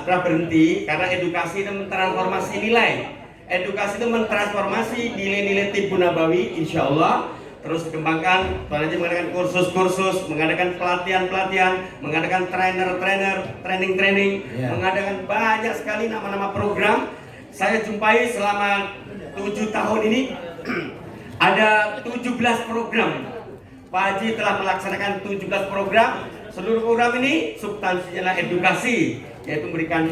pernah berhenti karena edukasi itu mentransformasi nilai. Edukasi itu mentransformasi nilai-nilai tibu nabawi, insya Allah. Terus dikembangkan, Tuan Haji mengadakan kursus-kursus, mengadakan pelatihan-pelatihan, mengadakan trainer-trainer, training-training, mengadakan banyak sekali nama-nama program. Saya jumpai selama 7 tahun ini ada 17 program. Pak Haji telah melaksanakan 17 program. Seluruh program ini substansinya edukasi, yaitu memberikan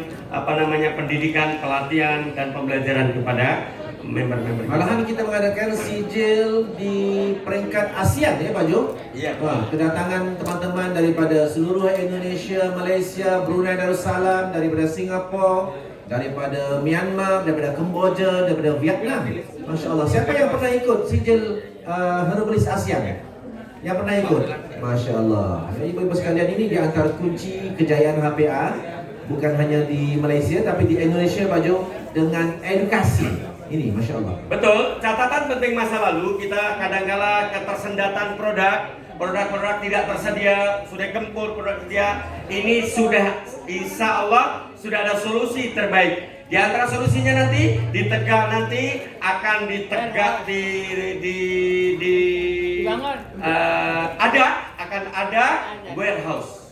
pendidikan, pelatihan dan pembelajaran kepada member-member. Malahan kita mengadakan sijil di peringkat ASEAN ya Pak Jo? Iya. Wah, kedatangan teman-teman daripada seluruh Indonesia, Malaysia, Brunei Darussalam, daripada Singapura, daripada Myanmar, daripada Kemboja, daripada Vietnam. Masya Allah. Siapa yang pernah ikut sijil Herbalist ASEAN ya? Yang pernah ikut? Masya Allah. Ibu-ibu sekalian, ini di antara kunci kejayaan HPA, bukan hanya di Malaysia tapi di Indonesia Pak Jo, dengan edukasi. Ini Masya Allah. Betul, catatan penting masa lalu kita kadangkala ketersendatan produk tidak tersedia, sudah gempur produk tersedia. Ini sudah, insya Allah sudah ada solusi terbaik. Di antara solusinya nanti di Tegal nanti akan ditegak akan ada warehouse.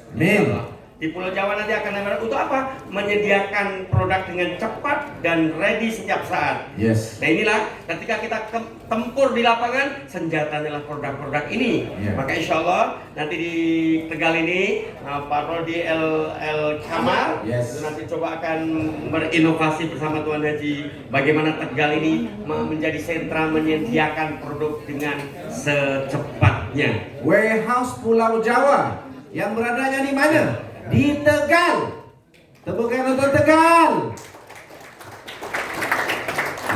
Di Pulau Jawa nanti akan ada untuk apa? Menyediakan produk dengan cepat dan ready setiap saat. Yes. Nah inilah ketika kita tempur di lapangan, senjatanya adalah produk-produk ini. Maka insya Allah nanti di Tegal ini Pak Rodi El Kamal nanti coba akan berinovasi bersama Tuan Haji bagaimana Tegal ini menjadi sentra menyediakan produk dengan secepatnya. Warehouse Pulau Jawa yang beradanya di mana? Di Tegal. Tepukan untuk Tegal.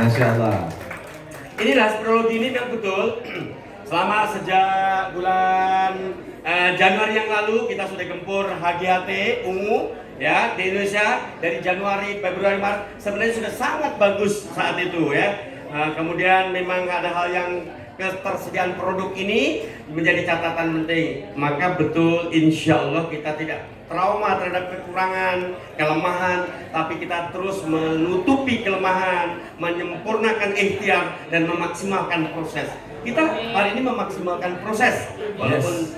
Masya Allah. Inilah astrologi ini yang betul. Selama sejak bulan Januari yang lalu kita sudah gempur HGHT ungu ya di Indonesia dari Januari, Februari, Maret sebenarnya sudah sangat bagus saat itu ya. Kemudian memang ada hal yang ketersediaan produk ini menjadi catatan penting. Maka betul insya Allah kita tidak trauma terhadap kekurangan, kelemahan, tapi kita terus menutupi kelemahan, menyempurnakan ikhtiar dan memaksimalkan proses. Kita hari ini memaksimalkan proses, walaupun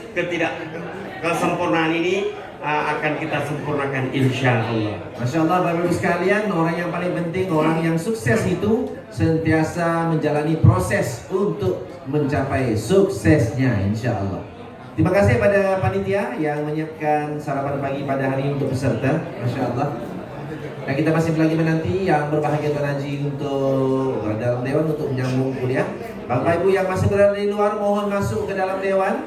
kesempurnaan ini akan kita sempurnakan insya Allah. Masya Allah Bapak Ibu sekalian, orang yang paling penting, orang yang sukses itu sentiasa menjalani proses untuk mencapai suksesnya insya Allah. Terima kasih pada panitia yang menyiapkan sarapan pagi pada hari ini untuk peserta. Masya Allah. Dan kita masih lagi menanti yang berbahagia Tuan Haji untuk dalam dewan untuk menyambung kuliah. Bapak Ibu yang masih berada di luar mohon masuk ke dalam dewan.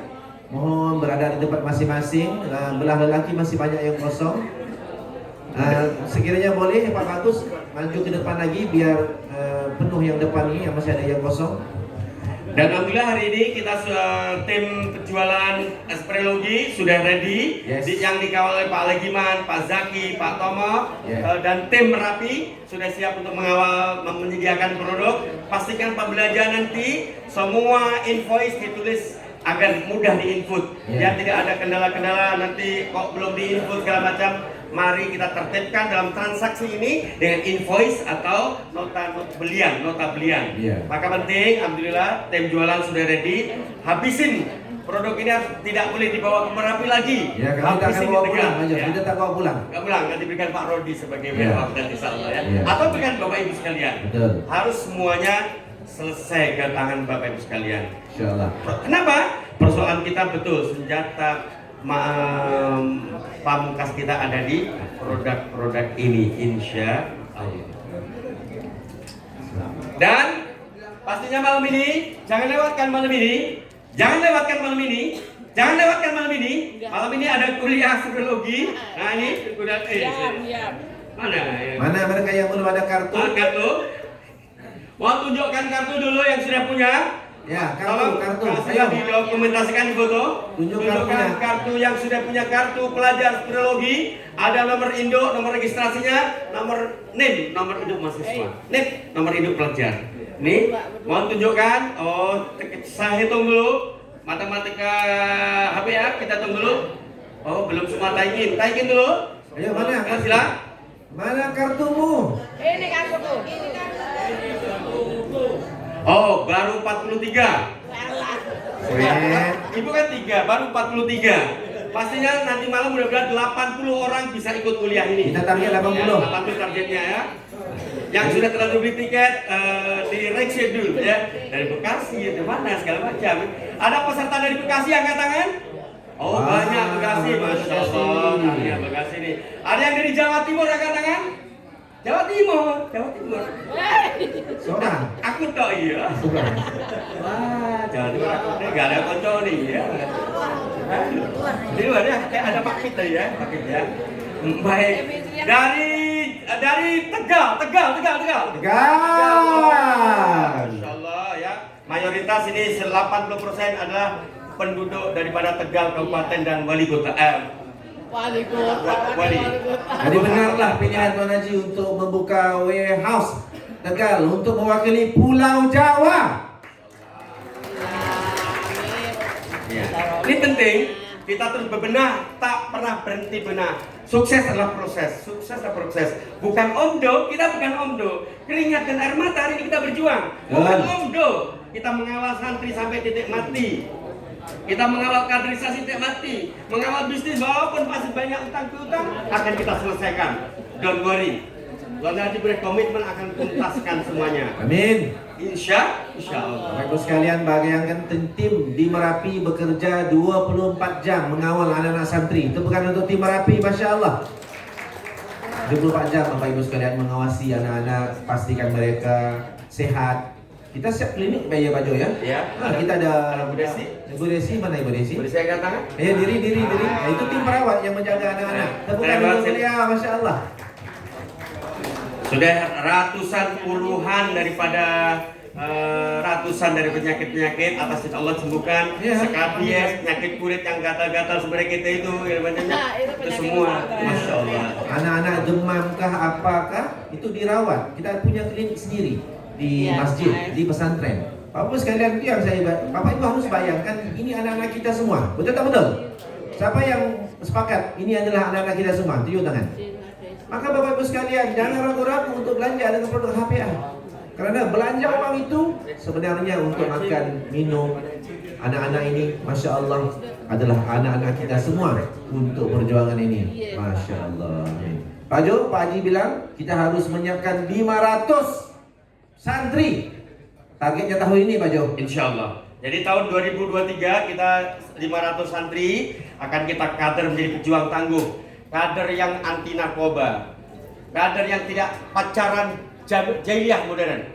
Mohon berada di tempat masing-masing. Belah lelaki masih banyak yang kosong. Sekiranya boleh Pak Bagus maju ke depan lagi biar penuh yang depan ini yang masih ada yang kosong. Dan alhamdulillah hari ini kita tim penjualan astrologi sudah ready, yang dikawal oleh Pak Legiman, Pak Zaki, Pak Tomo, dan tim Merapi sudah siap untuk mengawal menyediakan produk. Pastikan pembelajaran nanti semua invoice ditulis agar mudah diinput. Ya tidak ada kendala-kendala nanti kok belum diinput segala macam. Mari kita tertibkan dalam transaksi ini dengan invoice atau nota belian. Maka penting, alhamdulillah tim jualan sudah ready. Habisin produk ini, tidak boleh dibawa ke Merapi lagi. Ya, kami tak akan bawa pulang aja. Kita tak bawa pulang. Enggak pulang, nanti berikan Pak Rodi sebagai warehouse nanti insyaallah ya. Atau berikan Bapak Ibu sekalian. Betul. Harus semuanya selesai ke tangan Bapak Ibu sekalian. Insyaallah. Kenapa? Persoalan kita betul senjata pamungkas kita ada di produk-produk ini insya Allah. Dan pastinya malam ini jangan lewatkan malam ini. Malam ini ada kuliah astrologi. Nah ini kuliah mana mereka yang belum ada kartu? Kartu. Mau tunjukkan kartu dulu yang sudah punya. Ya, kartu. Saya didokumentasikan di foto. Tunjukkan kartu yang sudah punya kartu pelajar astrologi. Ada nomor induk, nomor registrasinya, nomor NIM, nomor induk mahasiswa. NIM, nomor induk pelajar. Nih, mohon tunjukkan. Oh, saya hitung dulu. Matematika HPA kita hitung dulu. Oh, belum semua taikin dulu. Ayo mana? Sila. Mana kartumu? Ini kartuku. Oh, baru 43. Ibu kan 3, baru 43. Pastinya nanti malam mudah-mudahan 80 orang bisa ikut kuliah ini. Kita target 80. Ya, 80 targetnya ya. Yang sudah terlanjur beli tiket di reschedule ya. Dari Bekasi, dari mana segala macam. Ada peserta dari Bekasi angkat tangan? Oh, Wah, banyak Bekasi, Masya Allah. Banyak Bekasi nih. Ada yang dari Jawa Timur angkat tangan? Jawa Timur. Seorang. Aku tok iya. Seorang. Wah, Jawa Timur aku nggak ada konco nih ya. Di luar ya, kayak ada Pak Fit tadi ya, Pak Fit ya. Baik. Dari Tegal. Masya Allah ya. Mayoritas ini 80% adalah penduduk daripada Tegal Kabupaten dan Wali Kota. Wali kota. Jadi benarlah pilihan Tuan Haji untuk membuka warehouse Tegal untuk mewakili Pulau Jawa. Ya. Ini penting. Kita terus berbenah, tak pernah berhenti benah. Sukses adalah proses, Bukan omdo, kita bukan omdo. Keringat dan air mata hari ini kita berjuang. Bukan omdo. Kita mengawal santri sampai titik mati. Kita mengawal kaderisasi titik mati. Mengawal bisnis walaupun masih banyak utang piutang akan kita selesaikan. Don't worry. Tuan Haji berkomitmen akan tuntaskan semuanya. Amin. Insya Allah. Bapak Ibu sekalian, bayangkan tim di Merapi bekerja 24 jam mengawal anak-anak santri. Itu bukan untuk tim Merapi, Masya Allah. 24 jam Bapak Ibu sekalian mengawasi anak-anak, pastikan mereka sehat. Kita siap klinik Bayi Bajo ya. Ya. Nah, kita ada Bu Desi. Ibu Desi, mana Ibu Desi? Boleh saya katakan? Diri. Nah, itu tim perawat yang menjaga anak-anak. Bukan untuk kuliah, Masya Allah. Sudah ratusan puluhan daripada ratusan dari penyakit-penyakit atas izin Allah sembuhkan. Ya. Skabies, penyakit kulit yang gatal-gatal sebenarnya kita itu ya, itu semua. Masya Allah. Anak-anak demam kah apakah itu dirawat. Kita punya klinik sendiri di masjid, di pesantren. Bapak Ibu sekalian, itu yang Bapak Ibu harus bayangkan ini anak-anak kita semua. Betul tak betul? Siapa yang sepakat ini adalah anak-anak kita semua? Tunjuk tangan. Maka Bapak Ibu sekalian, jangan ragu-ragu untuk belanja dengan produk HPA. Karena belanja uang itu sebenarnya untuk makan, minum. Anak-anak ini, Masya Allah, adalah anak-anak kita semua untuk perjuangan ini. Masya Allah. Pak Jo, Pak Haji bilang kita harus menyiapkan 500 santri. Targetnya tahun ini Pak Jo. Insya Allah. Jadi tahun 2023 kita 500 santri akan kita kader menjadi pejuang tangguh. Kader yang anti narkoba, kader yang tidak pacaran jahiliyah modern,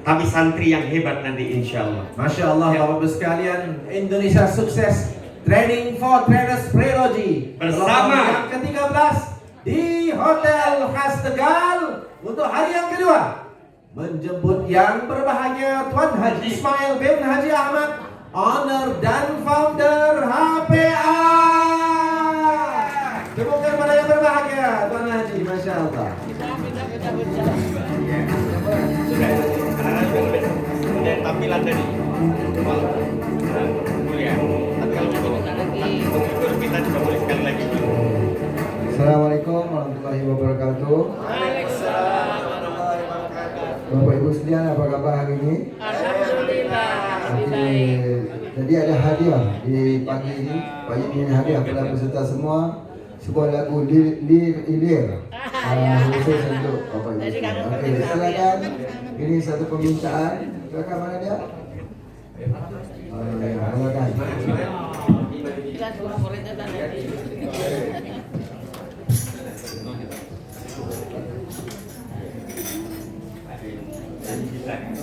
tapi santri yang hebat nanti insya Allah. Masya Allah ya. Bapak Ibu sekalian, Indonesia Sukses Training for Trainers Prelogy bersama yang ke-13 di Hotel Khas Tegal untuk hari yang kedua menjemput yang berbahagia Tuan Haji Ismail bin Haji Ahmad, owner dan founder HPA. Temukan pada yang berbahagia Tuan Haji, Masya Allah. Sudah tampilan dari kuliah. Tapi kalau kita juga boleh sekali lagi. Assalamualaikum warahmatullahi wabarakatuh. Bapak Ibu sekalian, apa kabar hari ini? Alhamdulillah. Jadi ada hadiah di pagi ini. Pagi ini hadiah kepada peserta semua. Sebuah lagu Ilir khusus untuk Bapak Ibu sekalian. Oke, silakan. Ini satu permintaan. Silakan, mana dia? Silakan.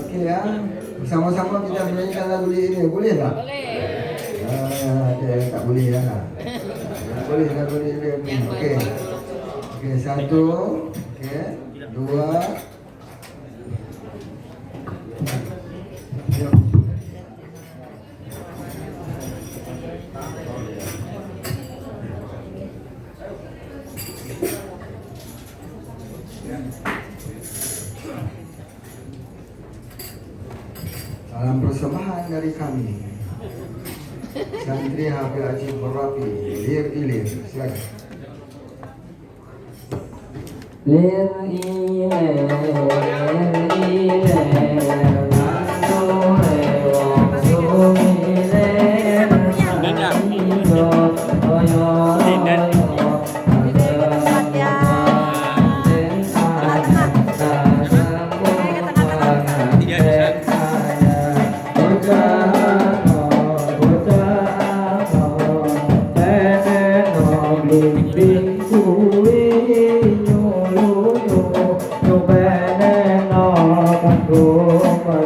Oke ya, bersama-sama kita menyanyikan lagu ini, boleh tak? Boleh. Ada yang tak boleh ya? Boleh lagu ini. Oke. Oke, 1, oke, 2. Salam persembahan dari kami, santri Habib Haji Merapi, Ilir, silakan. Hãy subscribe cho kênh Ghiền Mì Gõ để không bỏ lỡ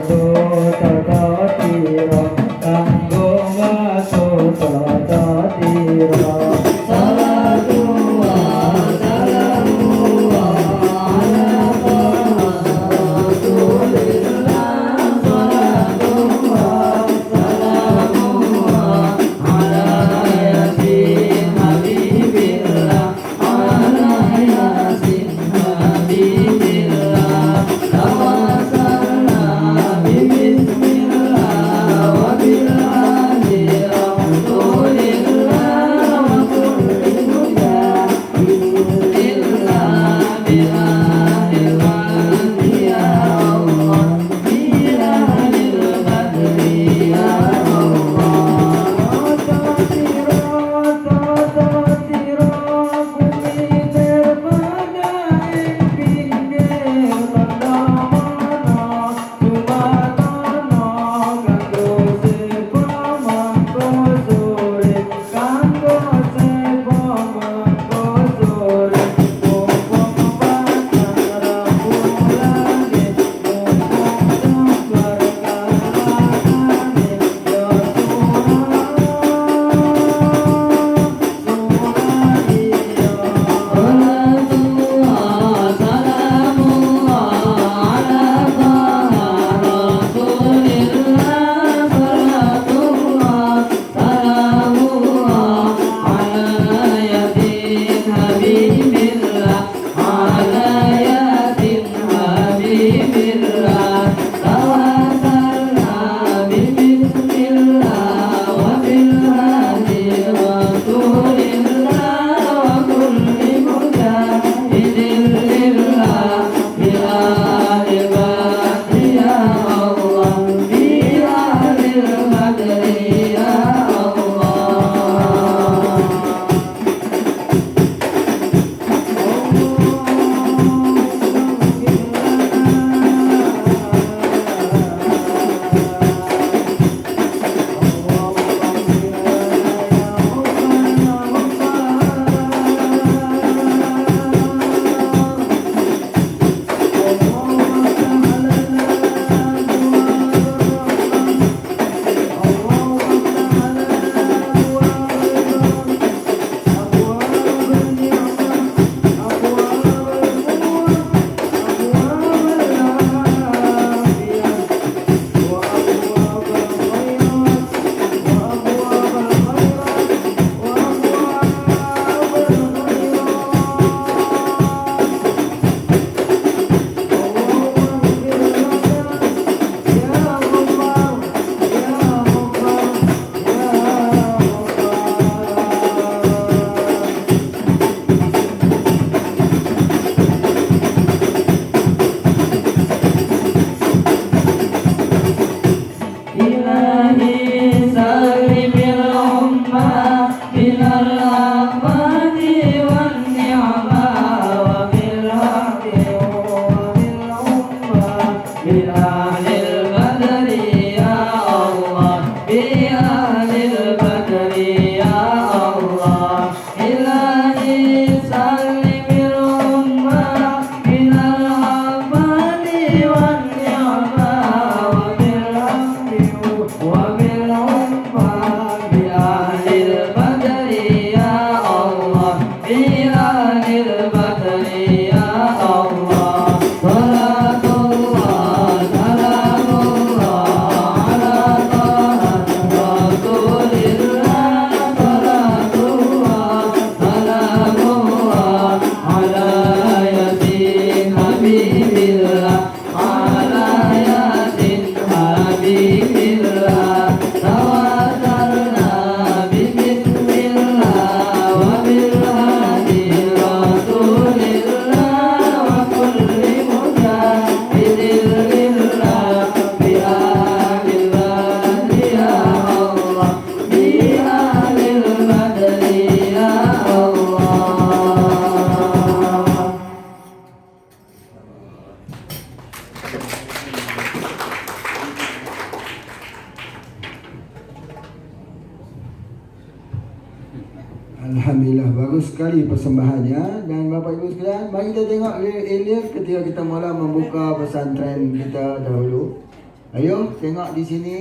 bagus sekali persembahannya. Dan Bapak Ibu sekalian, mari kita tengok Elias ketika kita mula membuka pesantren kita dahulu. Ayo tengok di sini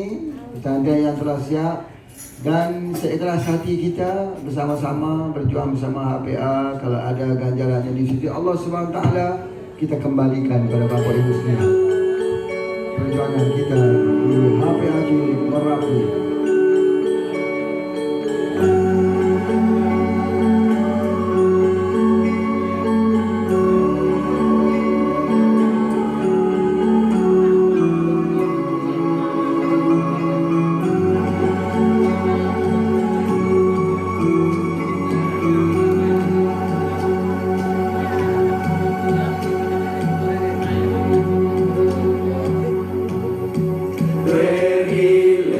pesantren yang telah siap. Dan seikhlas hati kita bersama-sama berjuang bersama HPA. Kalau ada ganjarannya di sisi Allah SWT, kita kembalikan kepada Bapak Ibu sekalian. Perjuangan kita di HPA di Merapi. Bergilir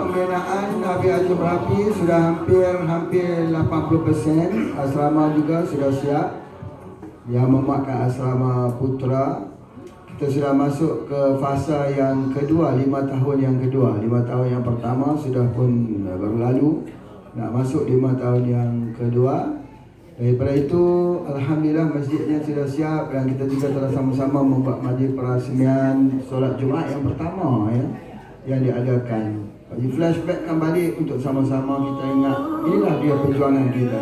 pembinaan Habib Haji Merapi sudah hampir 80%. Asrama juga sudah siap. Yang memakai asrama putra, kita sudah masuk ke fasa yang kedua, 5 tahun yang kedua. 5 tahun yang pertama sudah pun berlalu, nak masuk 5 tahun yang kedua. Daripada itu, alhamdulillah masjidnya sudah siap dan kita juga telah sama-sama membuat majlis perasmian solat Jumaat yang pertama ya, yang diadakan. Bagi flashbackkan balik untuk sama-sama kita ingat, inilah dia perjuangan kita.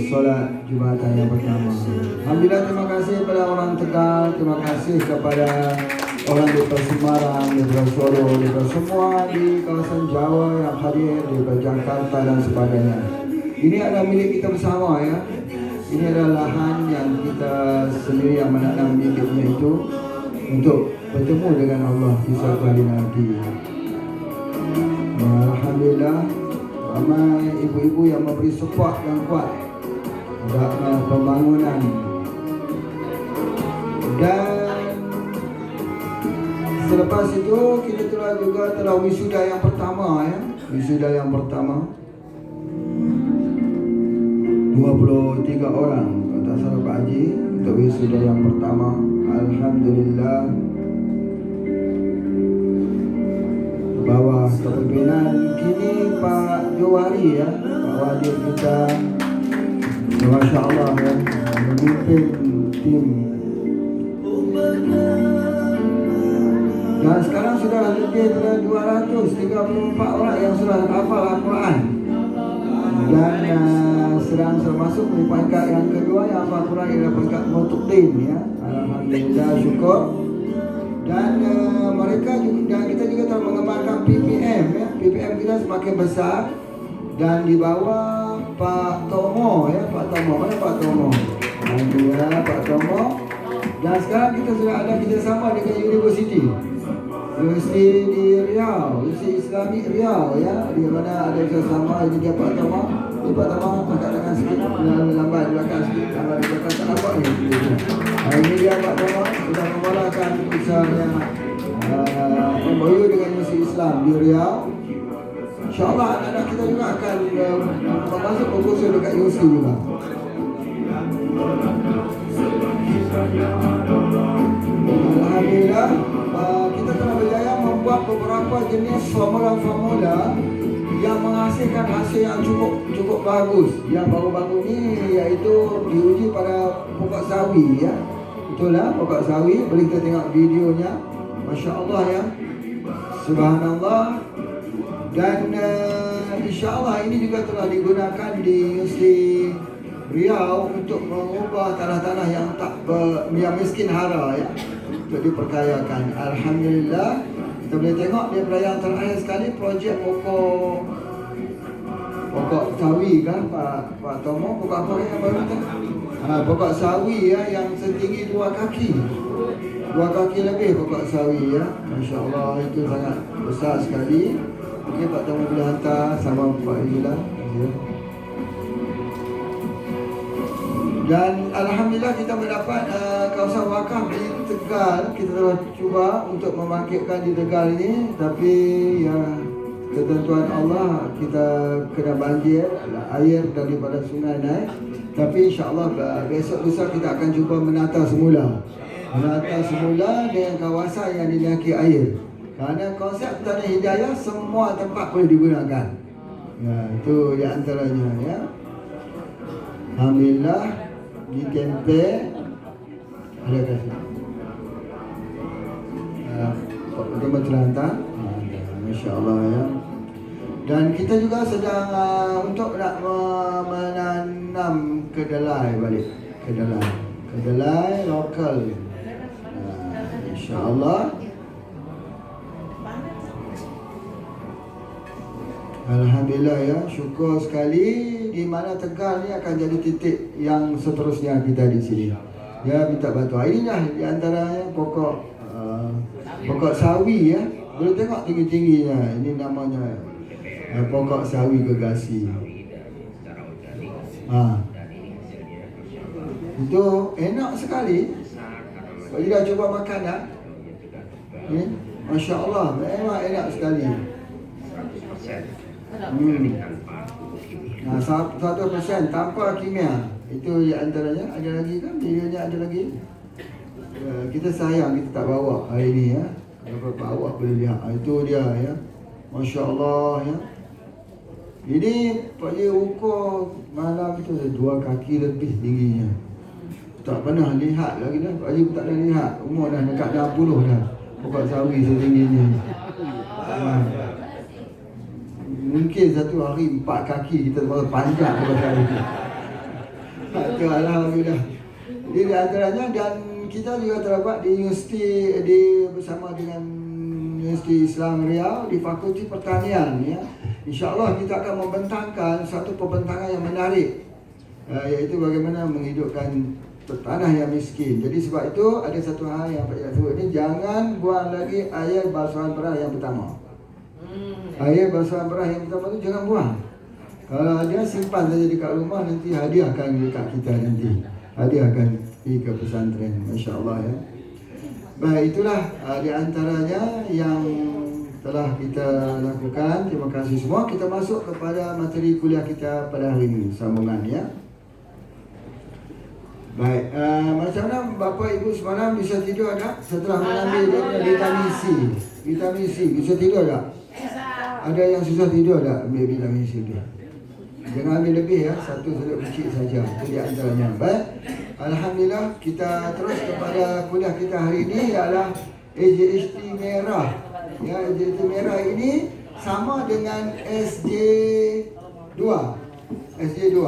Solat Jumatan yang pertama. Alhamdulillah, terima kasih kepada orang Tegal, terima kasih kepada orang di Semarang, di Solo, di semua di kawasan Jawa yang hadir, di Jakarta dan sebagainya. Ini adalah milik kita bersama ya. Ini adalah lahan yang kita sendiri yang menanam bibitnya itu untuk bertemu dengan Allah di suatu hari nanti. Alhamdulillah, ramai ibu-ibu yang memberi support yang kuat dalam pembangunan. Dan selepas itu kita telah wisuda yang pertama ya. Wisuda yang pertama 23 orang kata salah Pak Haji untuk wisuda yang pertama. Alhamdulillah, bawah kepimpinan kini Pak Johari ya, Pak Wadi kita, Masya Allah ya, memimpin tim. Dan sekarang sudah lebih dari 234 orang yang sudah hafal Al-Quran. Dan sedang masuk di peringkat yang kedua yang hafal Al-Quran ialah peringkat Mutuqin ya. Alhamdulillah, syukur. Dan mereka juga, kita juga telah mengembangkan PPM ya. PPM kita semakin besar dan di bawah Pak Tomo ya, Pak Tomo. Mana Pak Tomo? Alhamdulillah Pak Tomo. Dan sekarang kita sudah ada kerjasama dengan Universiti di Riau, Universiti Islami Riau ya, di mana ada kerjasama ini dia Pak Tomo. Ini Pak Tomo angkat tangan sikit, lambat belakang sikit, lambat belakang tak nampak ni. Ini dia Pak Tomo sudah memulakan usahanya MOU dengan Universiti Islam di Riau. InsyaAllah anak-anak kita juga akan masuk proposal dekat universiti juga. Alhamdulillah, kita telah berjaya membuat beberapa jenis formula-formula yang menghasilkan hasil yang cukup bagus. Yang baru-baru ni iaitu diuji pada pokok sawi ya. Betul lah, pokok sawi. Boleh kita tengok videonya. Masya Allah ya, subhanallah. Dan insya-Allah ini juga telah digunakan di Universiti Riau untuk mengubah tanah-tanah yang miskin hara ya, untuk diperkayakan. Alhamdulillah, kita boleh tengok daripada yang terakhir sekali projek pokok sawi kan Pak Tomo. Pokok apa yang baru tu? Pokok sawi ya, yang setinggi 2 kaki. 2 kaki lebih pokok sawi ya. Masya-Allah, itu sangat besar sekali. Okey, Pak Tomo boleh hantar sama Pak Ijlan. Dan alhamdulillah kita mendapat kawasan wakaf di Tegal. Kita telah cuba untuk membangkitkan di Tegal ini, tapi ya ketentuan Allah kita kena banjir, air daripada sungai naik. Tapi insya-Allah besok lusa kita akan cuba menata semula dengan kawasan yang dinaiki air. Kerana konsep Tanah Hidayah semua tempat boleh digunakan. Ya, itu di antaranya ya. Alhamdulillah, di Tempe ada kasih. Pertama Celantang, Masya-Allah ya. Dan kita juga sedang untuk nak menanam kedelai balik. Kedelai lokal. Insya-Allah. Alhamdulillah ya, syukur sekali di mana Tegal ni akan jadi titik yang seterusnya kita di sini. Ya, minta bantuan. Inilah di antaranya pokok sawi ya. Boleh tengok tinggi-tingginya. Ini namanya pokok sawi gegasi. Itu enak sekali. Kalau dah cuba makan dah. Masya Allah, memang enak sekali. Nah, 1% tanpa kimia. Itu di antaranya. Ada lagi kan? Videonya ada lagi. Kita sayang kita tak bawa hari ni ya. Kalau bawa boleh lihat. Itu dia ya. Masya Allah ya. Ini Pak Ye ukur malam tu 2 kaki lebih tingginya. Tak pernah lihat lagi dah. Pak Ye tak pernah lihat. Umur dah dekat 60 dah. Pokok sawi setingginya. Mungkin satu hari 4 kaki kita terlalu panjang pokok sawi itu. Itu alhamdulillah. Jadi di antaranya, dan kita juga terdapat di universiti bersama dengan Universiti Islam Riau di Fakulti Pertanian ya. InsyaAllah kita akan membentangkan satu pembentangan yang menarik, iaitu bagaimana menghidupkan tanah yang miskin. Jadi sebab itu ada satu hal yang Pak Cik sebut ni, jangan buang lagi air basuhan berah yang pertama. Air basuhan berah yang pertama tu jangan buang. Kalau dia simpan saja dekat rumah, nanti hadiahkan dekat kita nanti. Hadiahkan pergi ke pesantren. Masya-Allah ya. Baik, itulah di antaranya yang telah kita lakukan. Terima kasih semua. Kita masuk kepada materi kuliah kita pada hari ini, sambungan ya. Baik, macam mana Bapak Ibu semalam bisa tidur tak? Setelah mengambil vitamin C. Vitamin C, bisa tidur tak? Ada yang susah tidur tak ambil vitamin C tu? Jangan ambil lebih ya, satu sedut kecil saja. Itu di antaranya. Baik, alhamdulillah kita terus kepada kuliah kita hari ini, ialah AJHT merah. Ya, AJHT merah ini sama dengan SJ2. SJ2.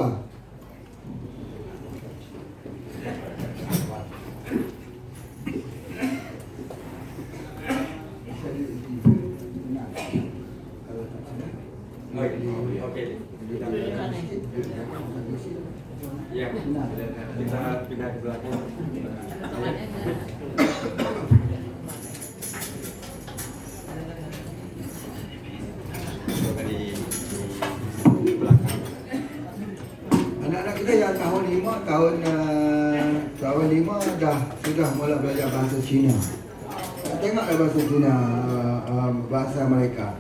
Oke. Ya, kita pindah ke belakang. Di belakang. Anak-anak kita yang tahun 5 dah sudah mula belajar bahasa Cina. Tengoklah bahasa Cina, bahasa mereka.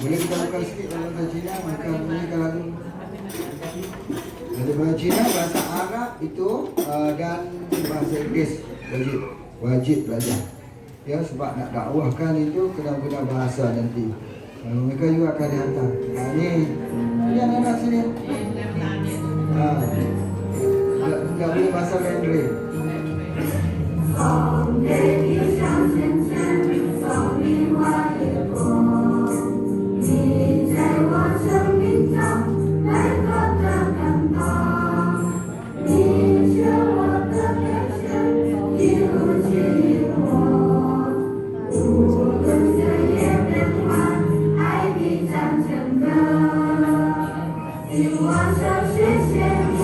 Boleh kita buka sikit bahasa Cina, maka bunyikan lagu. Ada bahasa Cina, bahasa Arab itu dan bahasa Inggeris wajib belajar. Ya, sebab nak dakwahkan itu kena guna bahasa nanti. Mereka juga akan dihantar. Ini anak-anak sini. Tak boleh bahasa Mandarin. 风雷雨上前前，风雨我也过。你在我生命中来过的感动，你是我的人生，一路经过。无论岁月变幻，爱你唱成歌。希望说谢谢你，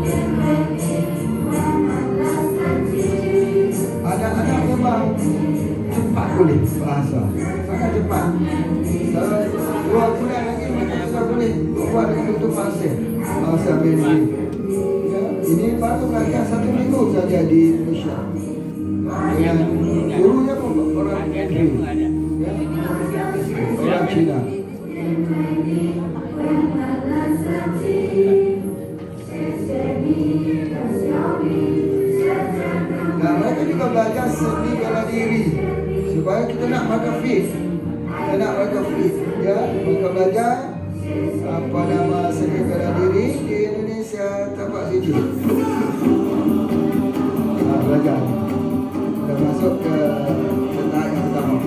因为你温暖了四季。 Anak-anak memang cepat boleh bahasa, sangat cepat. Kalau 2 bulan lagi mereka sudah boleh buat dengan tutur fasih bahasa Mandarin. Ya, ini baru belajar 1 minggu saja di Indonesia. Yang gurunya pun orang Mandarin, ya, orang Cina. Nah, mereka juga belajar seni bela diri supaya kita nak makan fit. Kita nak makan fit, ya. Mereka belajar apa nama seni bela diri di Indonesia tapak sini. Nah, belajar. Kita masuk ke tahap yang pertama.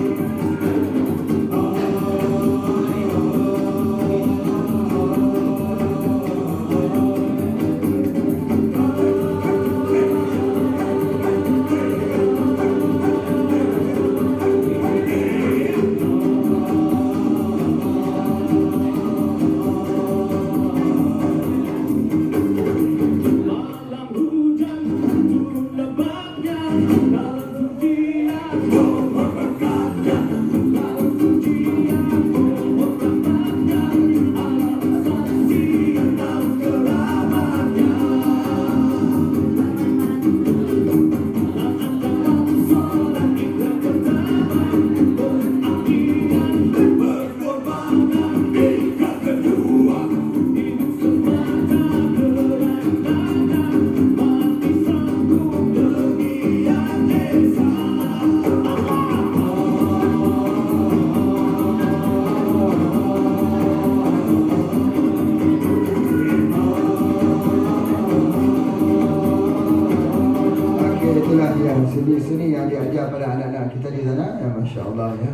seni yang diajar pada anak-anak kita di sana. Ya, Masya Allah ya.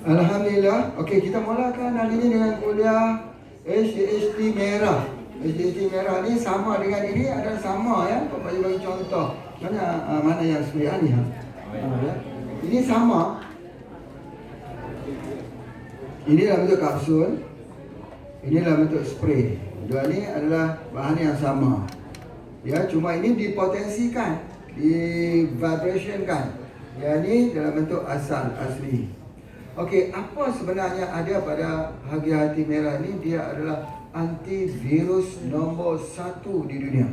Alhamdulillah. Okey, kita mulakan hari ini dengan kuliah HDHD merah. HDHD merah ni sama dengan ini adalah sama ya. Pak bagi contoh. Mana yang sebenarnya ni ha? Ya. Ini sama. Ini dalam bentuk kapsul. Ini dalam bentuk spray. Dua ni adalah bahan yang sama. Ya, cuma ini dipotensikan, di-vibrationkan. Yang ini dalam bentuk asli. Okey, apa sebenarnya ada pada hati merah ini? Dia adalah antivirus nombor 1 di dunia.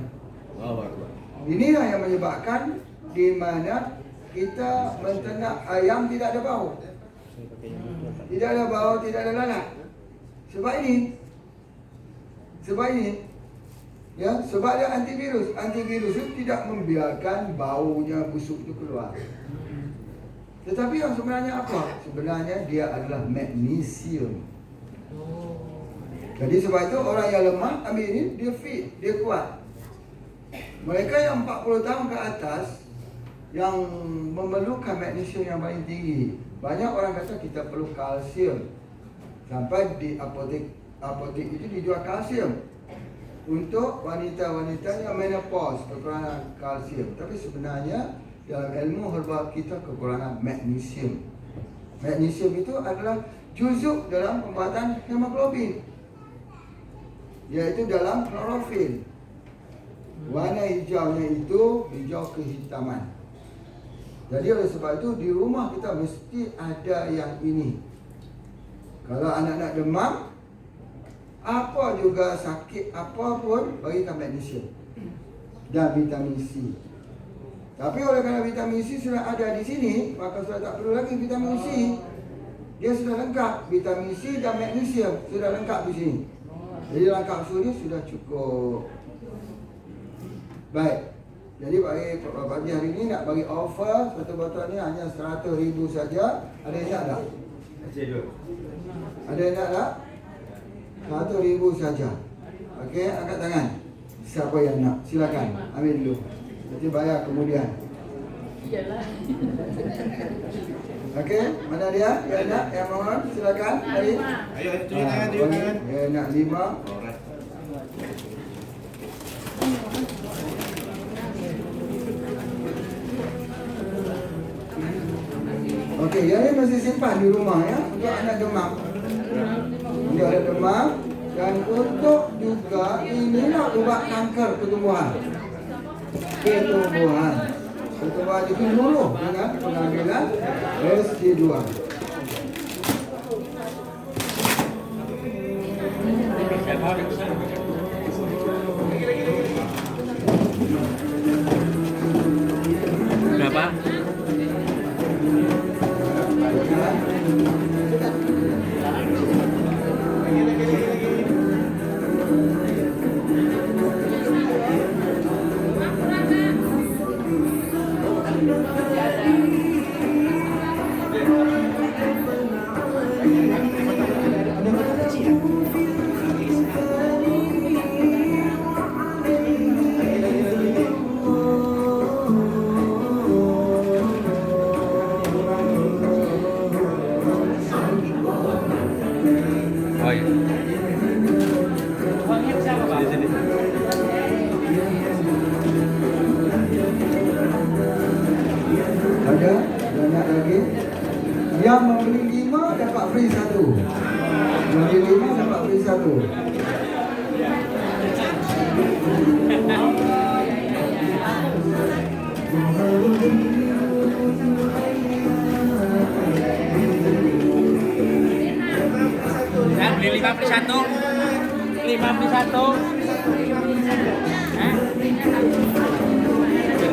Inilah yang menyebabkan di mana kita menternak ayam tidak ada bau. Tidak ada bau, tidak ada lalat. Sebab ini. Ya, sebab dia antivirus. Antivirus itu tidak membiarkan baunya busuk itu keluar. Tetapi yang sebenarnya apa? Sebenarnya dia adalah magnesium. Jadi sebab itu orang yang lemah ambil ini, dia fit, dia kuat. Mereka yang 40 tahun ke atas yang memerlukan magnesium yang paling tinggi. Banyak orang kata kita perlu kalsium. Sampai di apotek itu dijual kalsium untuk wanita-wanita yang menopause, kekurangan kalsium. Tapi sebenarnya dalam ilmu herba kita kekurangan magnesium. Magnesium itu adalah juzuk dalam pembuatan hemoglobin, iaitu dalam klorofil. Warna hijaunya itu hijau kehitaman. Jadi oleh sebab itu di rumah kita mesti ada yang ini. Kalau anak-anak demam, apa juga sakit apapun, bagikan magnesium dan vitamin C. Tapi oleh kerana vitamin C sudah ada di sini, maka sudah tak perlu lagi vitamin C. Dia sudah lengkap, vitamin C dan magnesium sudah lengkap di sini. Jadi dalam kapsul ini sudah cukup. Baik. Jadi pagi hari ini nak bagi offer botol-botol ni hanya 100,000 saja. Ada yang nak tak? Ada yang nak tak? 100,000 saja. Okey, angkat tangan. Siapa yang nak? Silakan. Ambil dulu. Nanti bayar kemudian. Iyalah. Okey, mana dia? Yang nak? Yang mohon silakan. Mari. Ayo tunjuk tangan, tunjuk tangan. Yang nak 5. Okey, yang ni mesti simpan di rumah ya untuk anak demam. Untuk anak demam dan untuk juga inilah ubat kanker pertumbuhan. Pertumbuhan itu dulu dengan pengambilan ST2. Berapa? Ada banyak lagi. Yang membeli 5 dapat free 1. Membeli 5 dapat free 1. Ya, beli 5 beli 1. 5 beli 1. Beli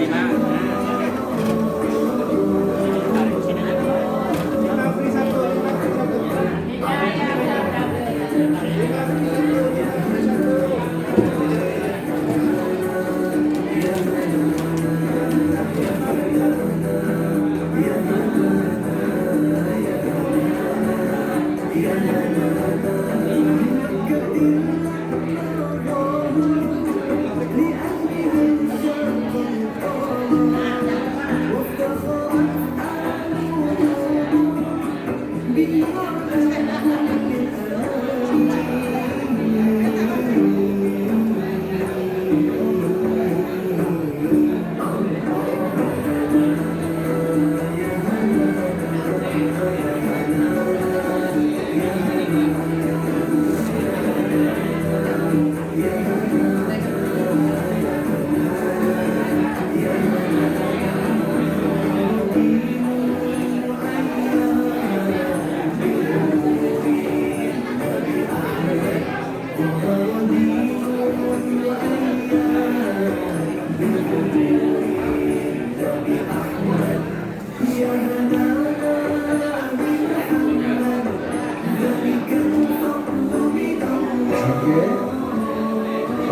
5.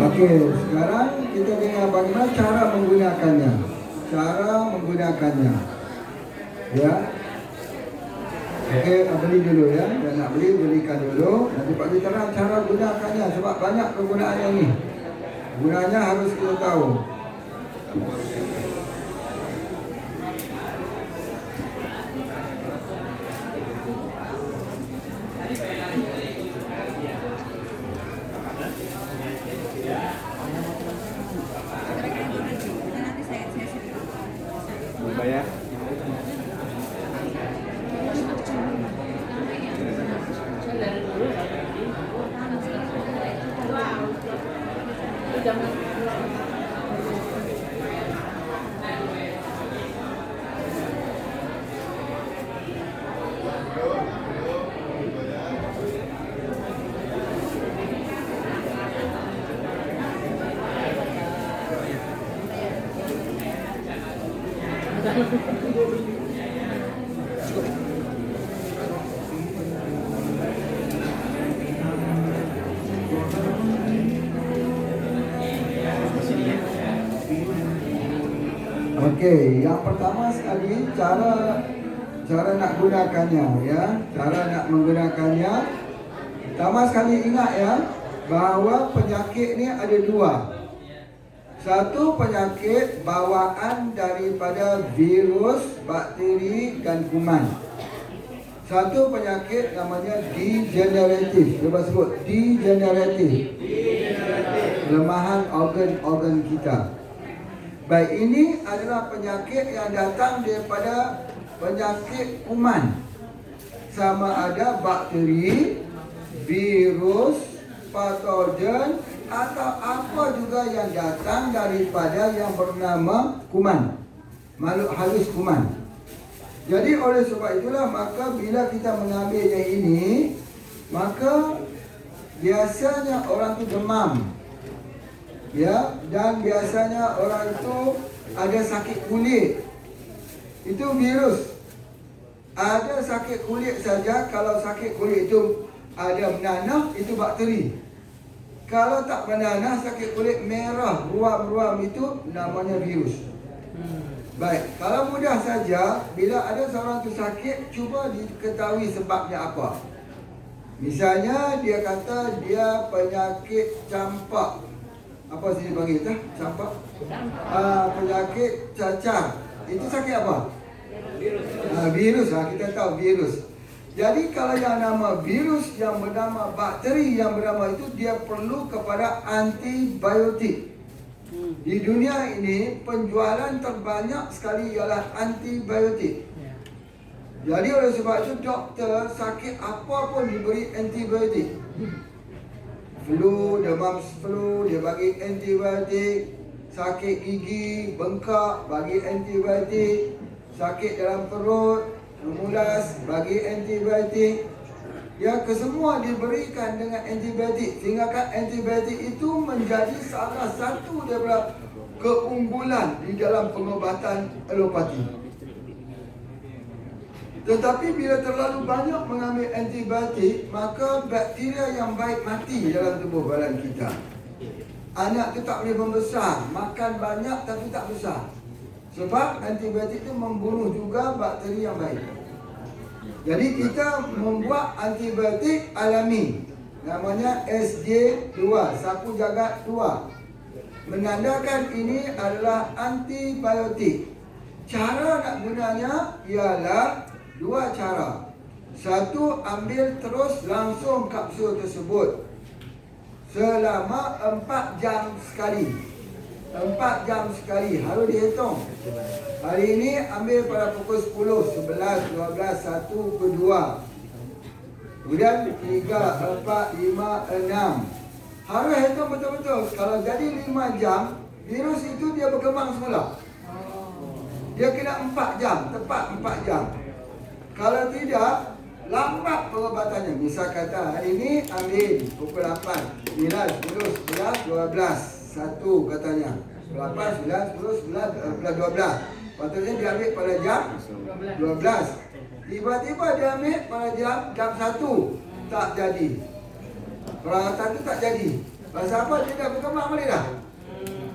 Okey, sekarang kita dengar bagaimana cara menggunakannya. Ya. Okey, beli dulu ya. Dan nak belikan dulu. Nanti Pak Ji terang cara gunakannya sebab banyak kegunaannya ni. Gunanya harus kita tahu. Bayar. Okey, yang pertama sekali cara nak gunakannya ya. Cara nak menggunakannya. Pertama sekali ingat ya bahawa penyakit ni ada dua. Satu penyakit bawaan daripada virus, bakteri dan kuman. Satu penyakit namanya degeneratif. Cuba sebut degeneratif. Kelemahan organ-organ kita. Baik, ini adalah penyakit yang datang daripada penyakit kuman. Sama ada bakteri, virus, patogen atau apa juga yang datang daripada yang bernama kuman. Makhluk halus kuman. Jadi oleh sebab itulah maka bila kita mengambilnya ini, maka biasanya orang tu demam. Ya, dan biasanya orang itu ada sakit kulit. Itu virus. Ada sakit kulit saja. Kalau sakit kulit itu ada menanah, itu bakteri. Kalau tak menanah, sakit kulit merah, ruam-ruam, itu namanya virus. Baik, kalau mudah saja, bila ada seorang tu sakit, cuba diketahui sebabnya apa. Misalnya dia kata dia penyakit campak. Apa sini panggil dah? Campak? Penyakit cacar. Itu sakit apa? Virus. Kita tahu virus. Jadi kalau yang nama virus, yang bernama bakteri, yang bernama itu, dia perlu kepada antibiotik. Di dunia ini penjualan terbanyak sekali ialah antibiotik. Jadi oleh sebab itu doktor sakit apa pun diberi antibiotik. Flu, demam flu, dia bagi antibiotik. Sakit gigi, bengkak, bagi antibiotik. Sakit dalam perut, memulas, bagi antibiotik. Ya, kesemua diberikan dengan antibiotik. Sehingga kan antibiotik itu menjadi salah satu daripada keunggulan di dalam pengobatan alopati. Tetapi bila terlalu banyak mengambil antibiotik, maka bakteria yang baik mati dalam tubuh badan kita. Anak tu tak boleh membesar, makan banyak tapi tak besar. Sebab antibiotik itu membunuh juga bakteri yang baik. Jadi kita membuat antibiotik alami. Namanya SJ2, sapu jagat 2. Menandakan ini adalah antibiotik. Cara nak gunanya ialah dua cara. Satu, ambil terus langsung kapsul tersebut selama 4 jam sekali. 4 jam sekali harus dihitung. Hari ini ambil pada pukul 10, 11, 12, 1 ke 2. Kemudian 3, 4, 5, 6. Harus hitung betul-betul. Kalau jadi 5 jam, virus itu dia berkembang semula. Dia kena 4 jam, tepat 4 jam. Kalau tidak, lambat pengobatannya. Misal kata hari ini ambil pukul 8, 9, 10, 11, 12. 1 katanya. 8, 9, 10, 11, 12. Patutnya dia ambil pada jam 12. Tiba-tiba dia ambil pada jam 1. Tak jadi. Perawatan itu tak jadi. Pasal apa? Dia dah berkembang balik dah.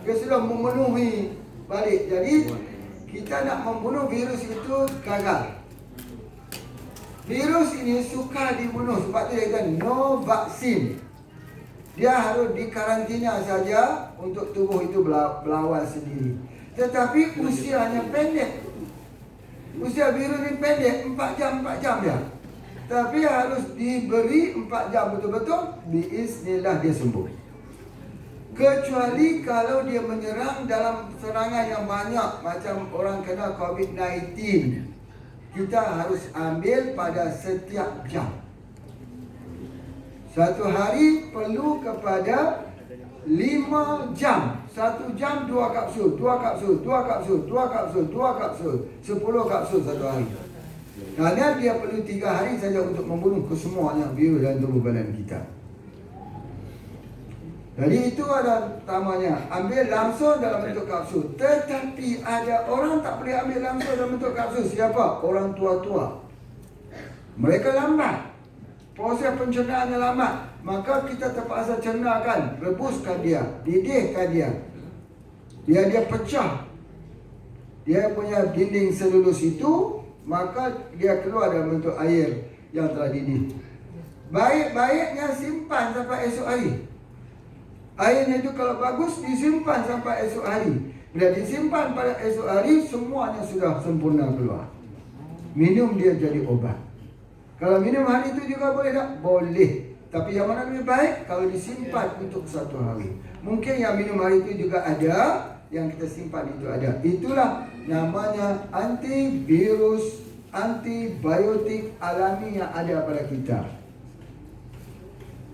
Dia sudah memenuhi balik. Jadi kita nak membunuh virus itu gagal. Virus ini suka dibunuh. Sebab tu dia kata no vaksin. Dia harus dikarantina saja untuk tubuh itu berlawan sendiri. Tetapi usianya pendek. Usia virus ini pendek, 4 jam dia. Tapi harus diberi 4 jam betul-betul, biiznillah dia sembuh. Kecuali kalau dia menyerang dalam serangan yang banyak, macam orang kena COVID-19, kita harus ambil pada setiap jam. Satu hari perlu kepada 5 jam. 1 jam 2 kapsul, 2 kapsul, 2 kapsul, 2 kapsul, 2 kapsul, 10 kapsul satu hari. Kerana dia perlu 3 hari saja untuk membunuh kesemuanya virus dalam tubuh badan kita. Jadi itu adalah utamanya. Ambil langsung dalam bentuk kapsul. Tetapi ada orang tak boleh ambil langsung dalam bentuk kapsul. Siapa? Orang tua-tua. Mereka lambat. Proses pencernaannya lambat. Maka kita terpaksa cernakan. Rebuskan dia. Didihkan dia. Biar dia pecah. Dia punya dinding selulus itu. Maka dia keluar dalam bentuk air yang telah didih. Baik-baiknya simpan sampai esok hari. Airnya itu kalau bagus disimpan sampai esok hari. Bila disimpan pada esok hari, semuanya sudah sempurna keluar. Minum dia jadi obat. Kalau minum hari itu juga boleh tak? Boleh. Tapi yang mana lebih baik? Kalau disimpan untuk 1 hari. Mungkin yang minum hari itu juga ada, yang kita simpan itu ada. Itulah namanya antivirus, antibiotik alami yang ada pada kita.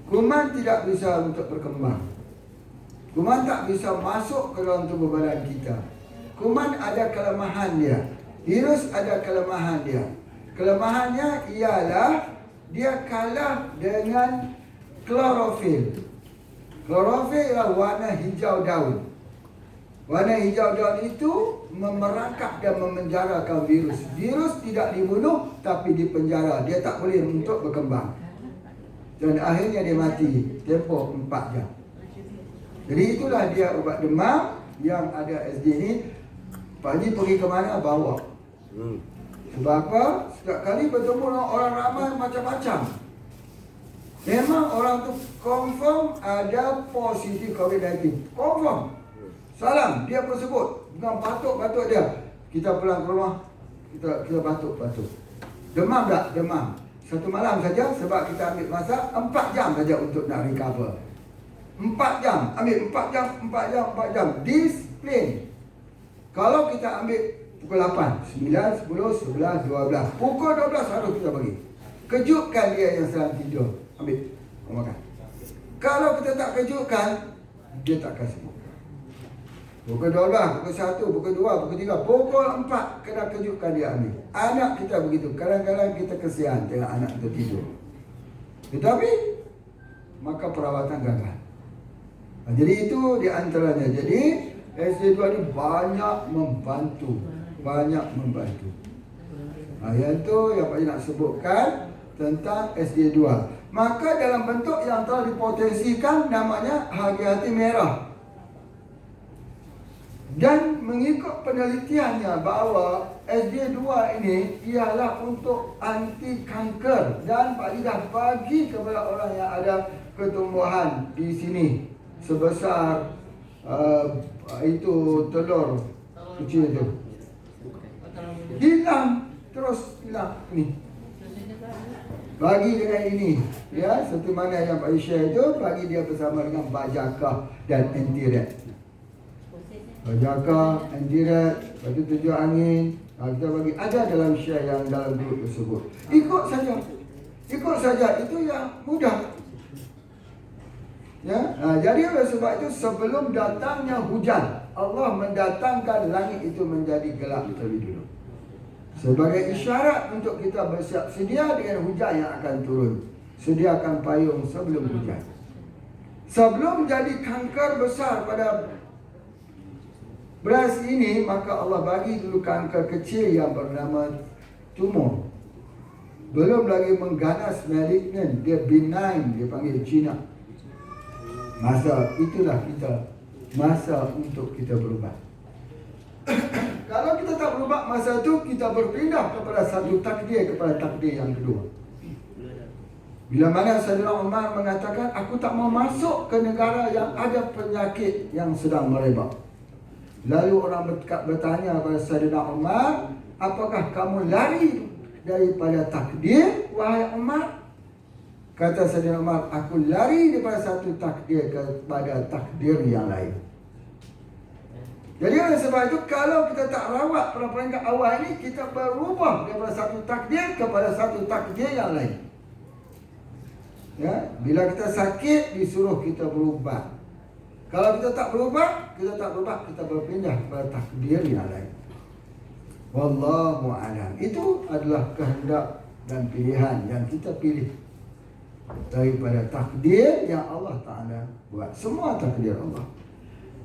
Kuman tidak bisa untuk berkembang. Kuman tak bisa masuk ke dalam tubuh badan kita. Kuman ada kelemahan dia. Virus ada kelemahan dia. Kelemahannya ialah dia kalah dengan klorofil. Klorofil ialah warna hijau daun. Warna hijau daun itu memerangkap dan memenjarakan virus. Virus tidak dibunuh tapi dipenjara. Dia tak boleh untuk berkembang. Dan akhirnya dia mati tempoh 4 jam. Jadi itulah dia ubat demam yang ada SD ni. Pak Haji pergi ke mana bawa. Sebab apa? Setiap kali bertemu dengan orang ramai macam-macam. Memang orang tu confirm ada positif COVID-19. Confirm. Salam, dia pun sebut. Dengan batuk-batuk dia. Kita pulang ke rumah, kita batuk-batuk. Demam tak? Demam. 1 malam saja sebab kita ambil masa 4 jam saja untuk nak recover. 4 jam, ambil 4 jam, 4 jam, 4 jam. Disiplin. Kalau kita ambil pukul 8, 9, 10, 11, 12. Pukul 12 harus kita bagi. Kejutkan dia yang sedang tidur. Ambil, kau makan. Kalau kita tak kejutkan, dia tak kasih. Pukul 12, pukul 1, pukul 2, pukul 3, pukul 4 kena kejutkan dia ambil. Anak kita begitu. Kadang-kadang kita kesian tengok anak kita tidur. Tetapi, maka perawatan gagal. Jadi itu di antaranya. Jadi SD2 ni banyak membantu. Yang tu yang Pak Haji nak sebutkan tentang SD2. Maka dalam bentuk yang telah dipotensikan namanya hati-hati merah. Dan mengikut penelitiannya bahawa SD2 ini ialah untuk anti kanker. Dan Pak Haji dah bagi kepada orang yang ada ketumbuhan di sini sebesar itu telur kecil itu. hilang, terus hilang ni. Bagi dengan ini, ya, seperti mana yang Pak share itu, bagi dia bersama dengan bajakah dan anti-rat. Bajakah, anti-rat, batu tujuh angin, kita bagi ada dalam share yang dalam grup tersebut. Ikut saja, itu yang mudah. Ya, jadi oleh sebab itu sebelum datangnya hujan, Allah mendatangkan langit itu menjadi gelap terlebih dulu. Sebagai isyarat untuk kita bersiap sedia dengan hujan yang akan turun. Sediakan payung sebelum hujan. Sebelum jadi kanker besar pada beras ini, maka Allah bagi dulu kanker kecil yang bernama tumor. Belum lagi mengganas malignant, dia benign, dia panggil Cina. Masa itulah kita, masa untuk kita berubah. Kalau kita tak berubah masa itu, kita berpindah kepada satu takdir kepada takdir yang kedua. Bila mana Saidina Umar mengatakan, aku tak mau masuk ke negara yang ada penyakit yang sedang merebak. Lalu orang bertanya kepada Saidina Umar, apakah kamu lari daripada takdir, wahai Umar? Kata Saidina Umar, aku lari daripada satu takdir kepada takdir yang lain. Jadi oleh sebab itu, kalau kita tak rawat pada peringkat awal ini, kita berubah daripada satu takdir kepada satu takdir yang lain. Ya, bila kita sakit, disuruh kita berubah. Kalau kita tak berubah, kita berpindah kepada takdir yang lain. Wallahu a'lam. Itu adalah kehendak dan pilihan yang kita pilih daripada takdir yang Allah Ta'ala buat. Semua takdir Allah.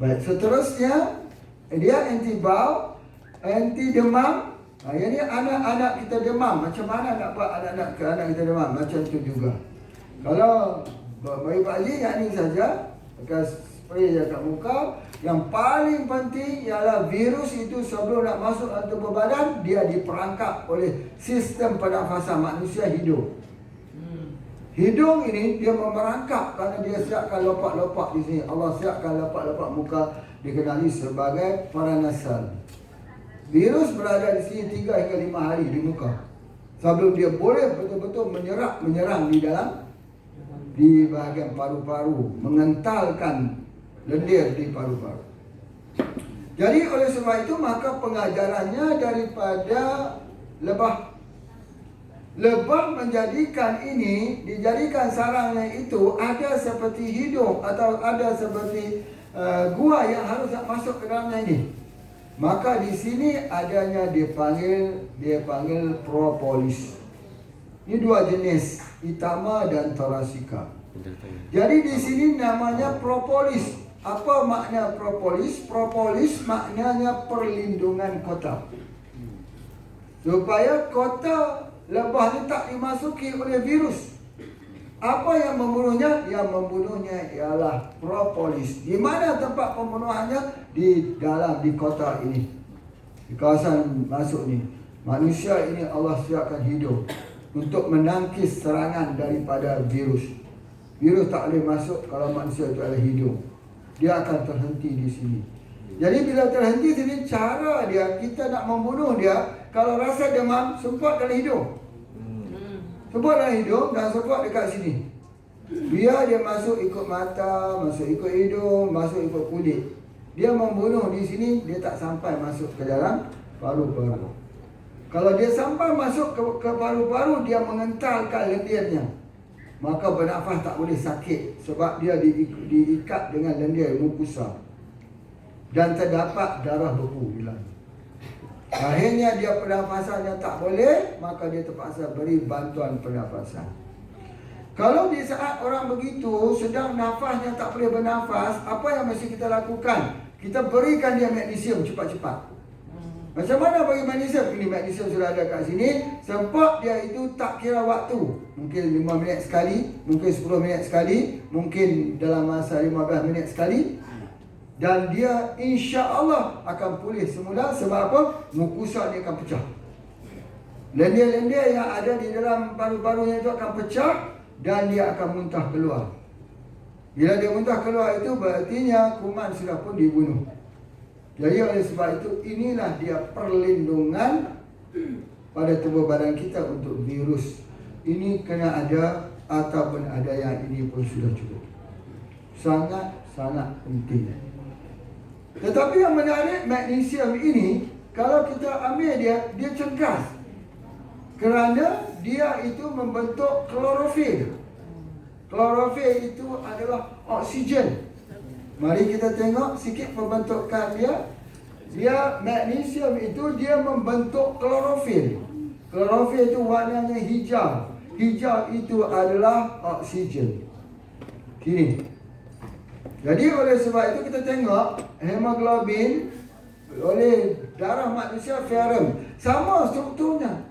Baik, seterusnya, dia anti bau, anti demam. Yang ni anak-anak kita demam. Macam mana nak buat anak-anak kita demam? Macam tu juga. Kalau bagi Pak Haji, yang ni saja, pakai spray kat muka. Yang paling penting ialah virus itu sebelum nak masuk dalam tubuh badan, dia diperangkap oleh sistem pernafasan manusia hidung. Hidung ini dia memerangkap kerana dia siapkan lopak-lopak di sini. Allah siapkan lopak-lopak muka, dikenali sebagai paranasal. Virus berada di sini 3 hingga 5 hari di muka sebelum dia boleh betul-betul menyerang di bahagian paru-paru, mengentalkan lendir di paru-paru. Jadi oleh sebab itu, maka pengajarannya daripada lebah menjadikan ini, dijadikan sarangnya itu ada seperti hidung atau ada seperti gua yang harus masuk ke dalamnya ini. Maka di sini adanya dia panggil propolis. Ini 2 jenis, Itama dan Thoracea. Jadi di sini namanya propolis. Apa makna propolis? Propolis maknanya perlindungan kota. Supaya kota lebah ini tak dimasuki oleh virus. Apa yang membunuhnya? Yang membunuhnya ialah propolis. Di mana tempat pembunuhannya? Di kota ini, di kawasan masuk ni. Manusia ini Allah siapkan hidung untuk menangkis serangan daripada virus. Virus tak boleh masuk kalau manusia itu ada hidung. Dia akan terhenti di sini. Jadi bila terhenti sini, cara dia, kita nak membunuh dia, kalau rasa demam, semprot dalam hidung. Semprot dalam hidung dan semprot dekat sini. Biar dia masuk ikut mata, masuk ikut hidung, masuk ikut kulit. Dia membunuh di sini, dia tak sampai masuk ke dalam paru-paru. Kalau dia sampai masuk ke paru-paru, dia mengentalkan lendirnya. Maka bernafas tak boleh sakit sebab dia diikat dengan lendir mukosa. Dan terdapat darah beku di dalam. Akhirnya dia pernafasannya tak boleh, maka dia terpaksa beri bantuan pernafasan. Kalau di saat orang begitu sedang nafasnya tak boleh bernafas, apa yang mesti kita lakukan? Kita berikan dia magnesium cepat-cepat. Macam mana bagi magnesium? Ini magnesium sudah ada kat sini. Sebab dia itu tak kira waktu. Mungkin 5 minit sekali, mungkin 10 minit sekali, mungkin dalam masa 15 minit sekali. Dan dia insya Allah akan pulih semula. Sebab apa? Mukosa dia akan pecah. Lendir-lendir yang ada di dalam paru-parunya itu akan pecah dan dia akan muntah keluar. Bila dia muntah keluar itu berartinya kuman sudah pun dibunuh. Jadi oleh sebab itu, inilah dia perlindungan pada tubuh badan kita untuk virus ini kena ada ataupun ada yang ini pun sudah cukup. Sangat-sangat penting. Tetapi yang menarik, magnesium ini kalau kita ambil dia cergas. Kerana dia itu membentuk klorofil. Klorofil itu adalah oksigen. Mari kita tengok sikit pembentukan dia. Dia magnesium itu dia membentuk klorofil. Klorofil itu warnanya hijau. Hijau itu adalah oksigen. Kini. Jadi oleh sebab itu kita tengok hemoglobin oleh darah manusia ferrum sama strukturnya.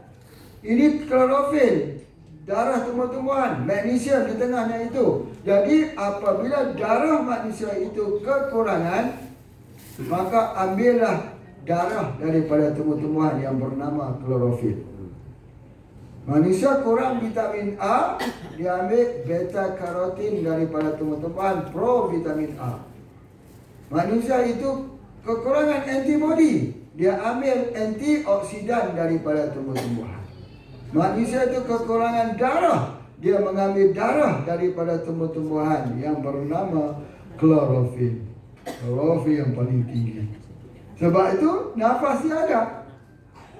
Ini klorofil, darah tumbuh-tumbuhan, magnesium di tengahnya itu. Jadi apabila darah manusia itu kekurangan, maka ambillah darah daripada tumbuh-tumbuhan yang bernama klorofil. Manusia kurang vitamin A, dia ambil beta karotin daripada tumbuh-tumbuhan, provitamin A. Manusia itu kekurangan antibody, dia ambil antioksidan daripada tumbuh-tumbuhan. Manusia itu kekurangan darah, dia mengambil darah daripada tumbuh-tumbuhan yang bernama klorofil. Klorofil yang paling tinggi. Sebab itu nafasnya ada.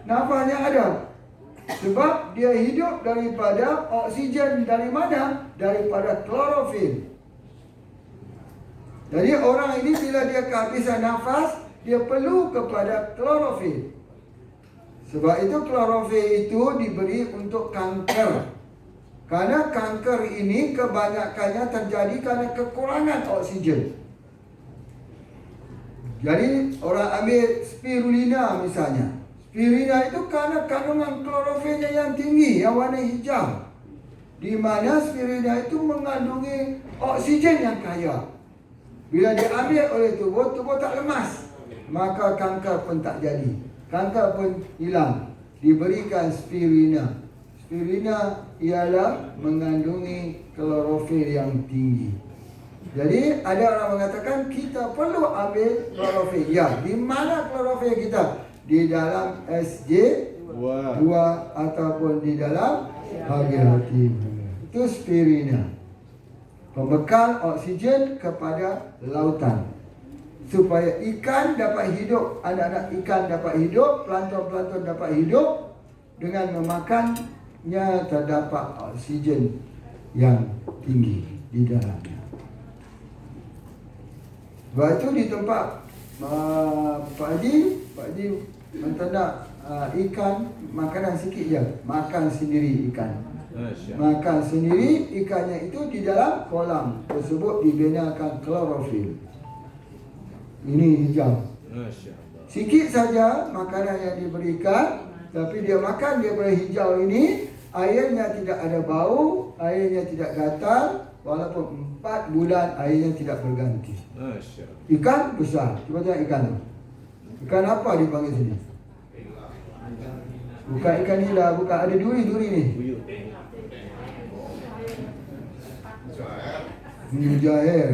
Nafasnya ada. Sebab dia hidup daripada oksigen dari mana? Daripada klorofil. Jadi orang ini bila dia kehabisan nafas, dia perlu kepada klorofil. Sebab itu klorofil itu diberi untuk kanker. Karena kanker ini kebanyakannya terjadi karena kekurangan oksigen. Jadi orang ambil spirulina misalnya. Spirulina itu karena kandungan klorofilnya yang tinggi, yang warna hijau. Di mana spirulina itu mengandungi oksigen yang kaya. Bila diambil oleh tubuh, tubuh tak lemas. Maka kanker pun tak jadi. Kanker pun hilang. Diberikan spirulina. Spirulina ialah mengandungi klorofil yang tinggi. Jadi ada orang mengatakan kita perlu ambil klorofil. Ya, di mana klorofil kita? Di dalam SJ2 ataupun di dalam hati. Itu spirulina. Pembekal oksigen kepada lautan. Supaya ikan dapat hidup, anak-anak ikan dapat hidup, plankton-plankton dapat hidup. Dengan memakannya terdapat oksigen yang tinggi di dalamnya. Sebab itu di tempat Pak Haji menternak ikan, makanan sikit je. Makan sendiri ikan. Makan sendiri ikannya itu di dalam kolam tersebut dibinakan klorofil. Ini hijau. Sikit saja makanan yang diberikan, tapi dia makan dia boleh hijau ini. Airnya tidak ada bau, airnya tidak gatal. Walaupun 4 bulan airnya tidak berganti. Ikan besar. Cuba tengok ikan tu. Ikan apa dipanggil sini? Bukan ikan nila, bukan. Ada duri-duri ni. Mujair.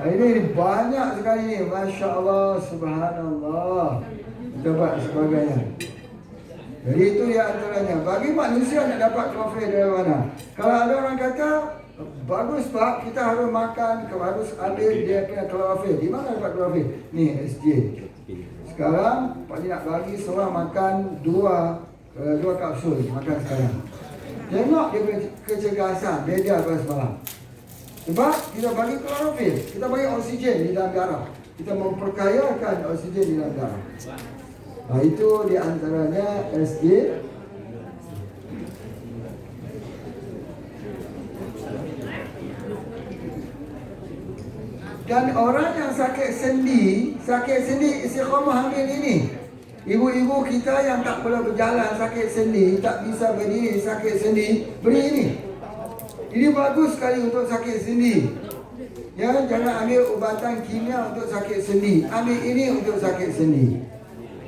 Ini banyak sekali ni. Masya Allah, subhanallah. Dapat sebagainya. Jadi itu dia antaranya. Bagi manusia nak dapat klorofil dari mana? Kalau ada orang kata, bagus Pak, kita harus makan, harus ambil dia punya klorofil. Di mana dapat klorofil? Ni SJ. Sekarang Pak Haji nak bagi seorang makan dua kapsul. Makan sekarang. Tengok dia punya kecergasan. Beza daripada semalam. Sebab kita bagi klorofil, kita bagi oksigen di dalam darah. Kita memperkayakan oksigen di dalam darah. Nah, itu di antaranya SJ. Dan orang yang sakit sendi istiqamah hamil ini. Ibu-ibu kita yang tak boleh berjalan sakit sendi, tak bisa berdiri sakit sendi, beri ini. Ini bagus sekali untuk sakit sendi. Ya, jangan ambil ubatan kimia untuk sakit sendi. Ambil ini untuk sakit sendi.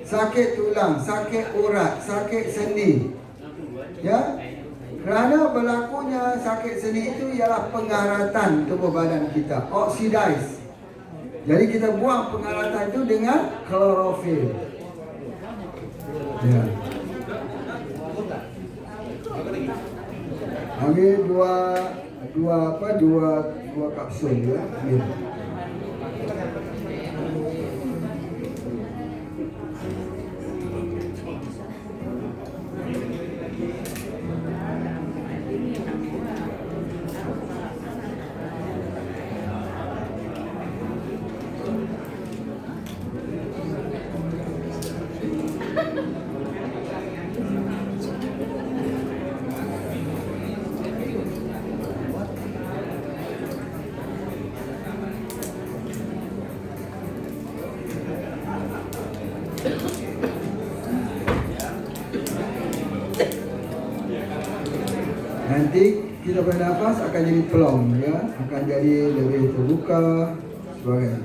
Sakit tulang, sakit urat, sakit sendi. Ya. Kerana berlakunya sakit sendi itu ialah pengaratan tubuh badan kita, oxidize. Jadi kita buang pengaratan itu dengan klorofil. Ya. Ambil dua kapsul ya. Ambil. Nanti kita bernafas akan jadi plong ya, akan jadi lebih terbuka sebagainya.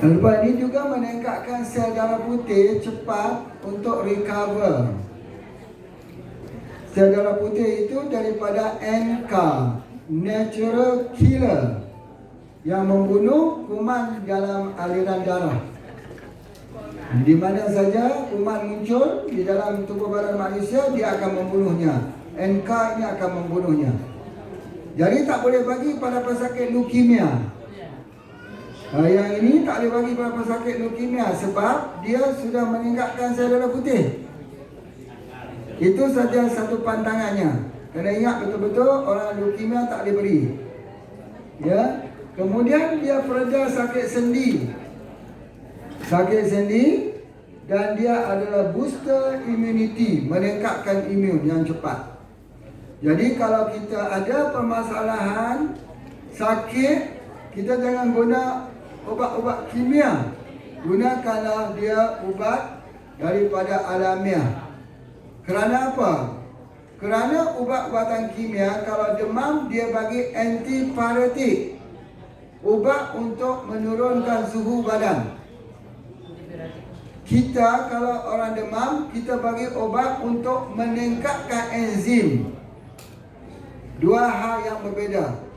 Lepas ini juga meningkatkan sel darah putih cepat untuk recover. Sel darah putih itu daripada NK, natural killer, yang membunuh kuman dalam aliran darah. Di mana saja kuman muncul di dalam tubuh badan manusia, dia akan membunuhnya. NK ini akan membunuhnya. Jadi tak boleh bagi pada pesakit leukemia. Yang ini tak boleh bagi pada pesakit leukemia sebab dia sudah meningkatkan sel darah putih. Itu saja satu pantangannya. Kena ingat betul-betul orang leukemia tak boleh beri. Ya. Kemudian dia pereda sakit sendi. Sakit sendi, dan dia adalah booster immunity, meningkatkan imun yang cepat. Jadi kalau kita ada permasalahan sakit, kita jangan guna ubat-ubat kimia. Gunakanlah dia ubat daripada alamiah. Kerana apa? Kerana ubat-ubatan kimia, kalau demam dia bagi antipyretik, ubat untuk menurunkan suhu badan. Kita kalau orang demam, kita bagi obat untuk meningkatkan enzim. Dua hal yang berbeza.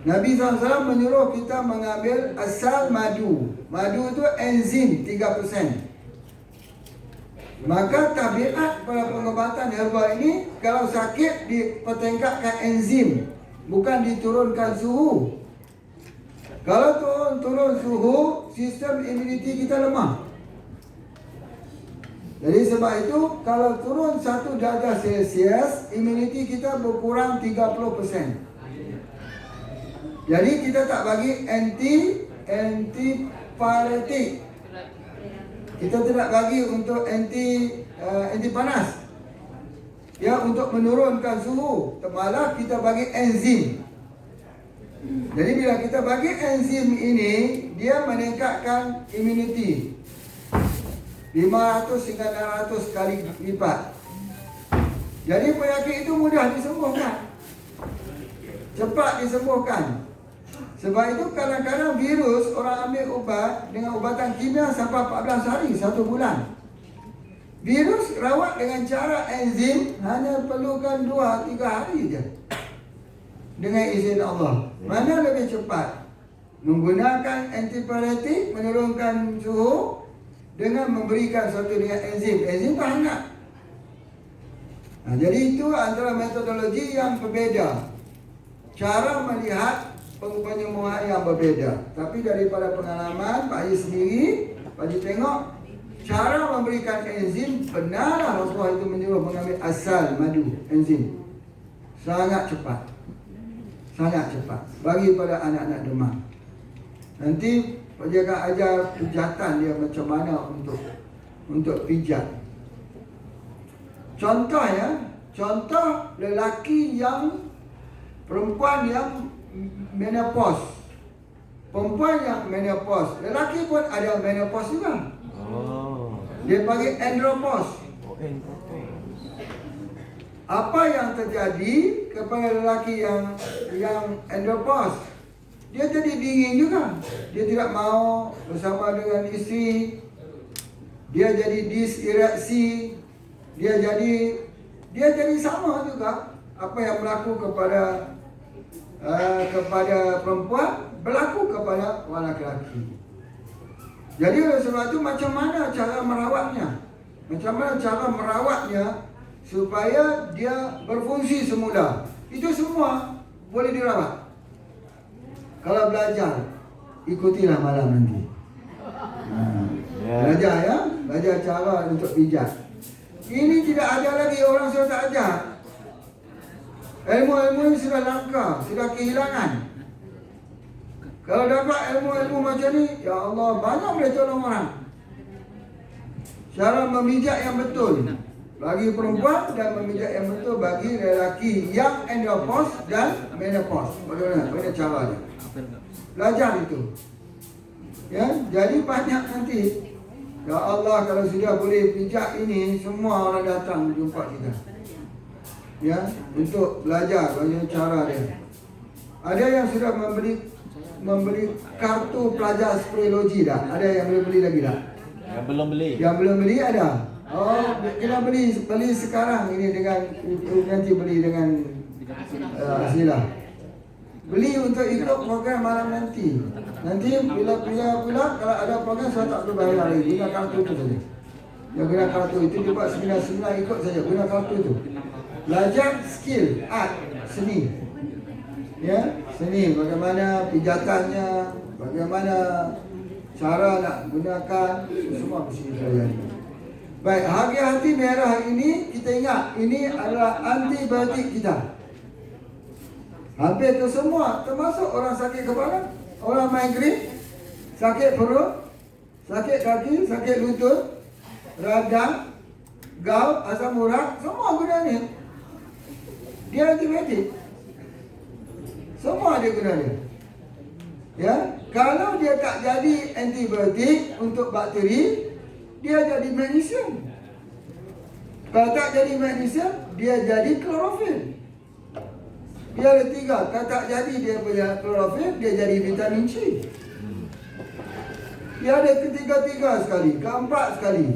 Nabi SAW menyuruh kita mengambil asal madu. Madu itu enzim 3%. Maka tabiat pada pengobatan herba ini, kalau sakit dipertingkatkan enzim, bukan diturunkan suhu. Kalau turun suhu, sistem imuniti kita lemah. Jadi sebab itu, kalau turun 1 darjah Celsius, imuniti kita berkurang 30%. Jadi kita tak bagi antipyretik. Kita tidak bagi untuk anti panas. Ya, untuk menurunkan suhu. Malah kita bagi enzim. Jadi bila kita bagi enzim ini, dia meningkatkan imuniti 500 hingga 600 kali lipat. Jadi penyakit itu mudah disembuhkan, cepat disembuhkan. Sebab itu kadang-kadang virus orang ambil ubat dengan ubatan kimia sampai 14 hari, 1 bulan. Virus rawat dengan cara enzim hanya perlukan 2-3 hari je. Dengan izin Allah. Mana lebih cepat? menggunakan antipiretik menurunkan suhu dengan memberikan satu dengan enzim. Enzim itu hangat. Jadi itu antara metodologi yang berbeza, cara melihat penyembuhan yang berbeza. Tapi daripada pengalaman Pak Haji sendiri, Pak Haji tengok cara memberikan enzim, benarlah Rasulullah itu menyuruh mengambil asal madu enzim. Sangat cepat. Sangat cepat bagi pada anak-anak demam. Nanti Pak Haji akan ajar pijatan dia macam mana untuk pijat. Contoh ya, contoh lelaki yang perempuan yang menopause. Perempuan yang menopause, lelaki pun ada menopause juga. Dia panggil andropause. Apa yang terjadi kepada lelaki yang andropause? Dia jadi dingin juga. Dia tidak mau bersama dengan isteri. Dia jadi disereksi. Dia jadi sama juga. Apa yang berlaku kepada perempuan berlaku kepada orang lelaki. Jadi oleh sebab itu macam mana cara merawatnya? Macam mana cara merawatnya supaya dia berfungsi semula? Itu semua boleh dirawat. Kalau belajar, ikutilah malam nanti. Belajar ya, belajar cara untuk pijat. Ini tidak ada lagi orang sudah tak ajar. Ilmu-ilmu ini sudah langka, sudah kehilangan. Kalau dapat ilmu-ilmu macam ni, ya Allah, banyak boleh tolong orang. Cara memijak yang betul bagi perempuan dan memijak yang betul bagi lelaki yang andropause dan menopause. Bagaimana cara dia? Belajar itu. Ya, jadi banyak nanti. Ya Allah, kalau sudah boleh pijak ini, semua orang datang jumpa kita. Ya, untuk belajar bagaimana cara dia. Ada yang sudah membeli kartu pelajar sprayologi dah. Ada yang boleh beli lagi tak? Yang belum beli. Yang belum beli ada. Oh, kena beli sekarang ini dengan nanti beli dengan silah. Beli untuk ikut program malam nanti. Nanti bila kalau ada program saya tak perlu bayar lagi. Guna kartu itu saja. Ya, guna kartu itu dia buat seminar ikut saja. Guna kartu itu. Belajar skill art seni. Ya, seni bagaimana pijatannya, bagaimana cara nak gunakan, semua mesti dipelajari. Baik, hati merah ini kita ingat ini adalah antibiotik kita. Hampir itu semua, termasuk orang sakit kepala, orang migrain, sakit perut, sakit kaki, sakit lutut, radang, gout, asam urat, semua guna ni. Dia antibiotik. Semua dia guna dia. Ya, kalau dia tak jadi antibiotik untuk bakteri, dia jadi magnesium. Kalau tak jadi magnesium, dia jadi klorofil. Dia ada tiga. Kalau tak jadi dia punya klorofil, dia jadi vitamin C. Dia ada ketiga-tiga sekali, keempat sekali.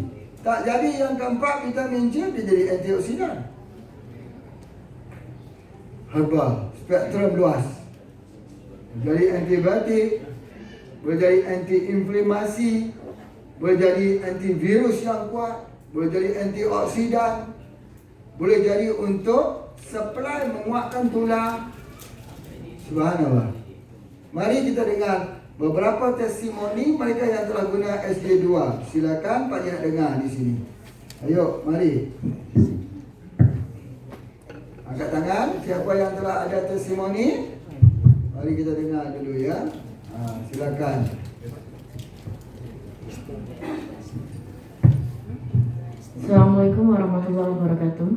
Tak jadi yang keempat vitamin C, dia jadi antioksidan. Herbal, spektrum luas. Jadi antibiotik, boleh jadi anti-inflamasi, boleh jadi antivirus yang kuat, boleh jadi antioksidan, boleh jadi untuk supply menguatkan tulang. Subhanallah. Mari kita dengar beberapa testimoni mereka yang telah guna SJ2. Silakan Pak Jan dengar di sini. Ayo, mari. Angkat tangan siapa yang telah ada testimoni. Mari kita dengar dulu ya. Silakan. Assalamualaikum warahmatullahi wabarakatuh.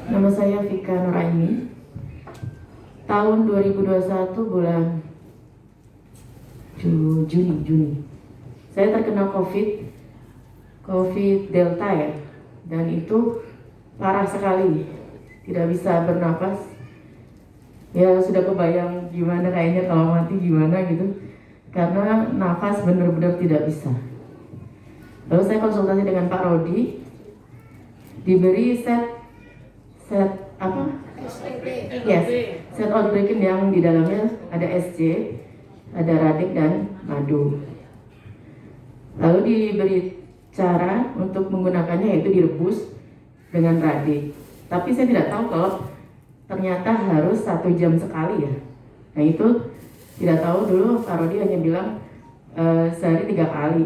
Nama saya Vika Nuraini. Tahun 2021 bulan Juni. Saya terkena COVID Delta ya. Dan itu parah sekali. Tidak bisa bernapas. Ya sudah kebayang gimana kayaknya kalau mati gimana gitu. Karena nafas benar-benar tidak bisa. Lalu saya konsultasi dengan Pak Rodi, diberi set apa? Yes, set outbreaking yang di dalamnya ada SJ. ada radik dan madu. Lalu diberi cara untuk menggunakannya yaitu direbus dengan radik. Tapi saya tidak tahu kalau ternyata harus 1 jam sekali ya. Nah itu tidak tahu dulu, Pak Rodi hanya bilang sehari 3 kali.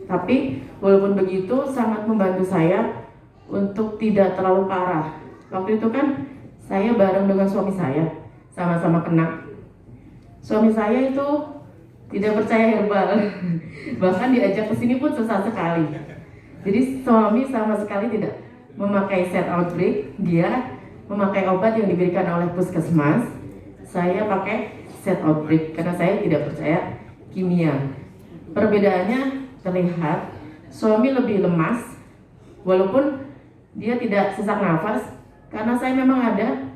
Tapi walaupun begitu sangat membantu saya untuk tidak terlalu parah. Waktu itu kan saya bareng dengan suami saya, sama-sama kena. Suami saya itu tidak percaya herbal, bahkan diajak ke sini pun susah sekali. Jadi suami sama sekali tidak memakai set outbreak, dia memakai obat yang diberikan oleh puskesmas. Saya pakai set outbreak karena saya tidak percaya kimia. Perbedaannya terlihat, suami lebih lemas, walaupun dia tidak sesak nafas, karena saya memang ada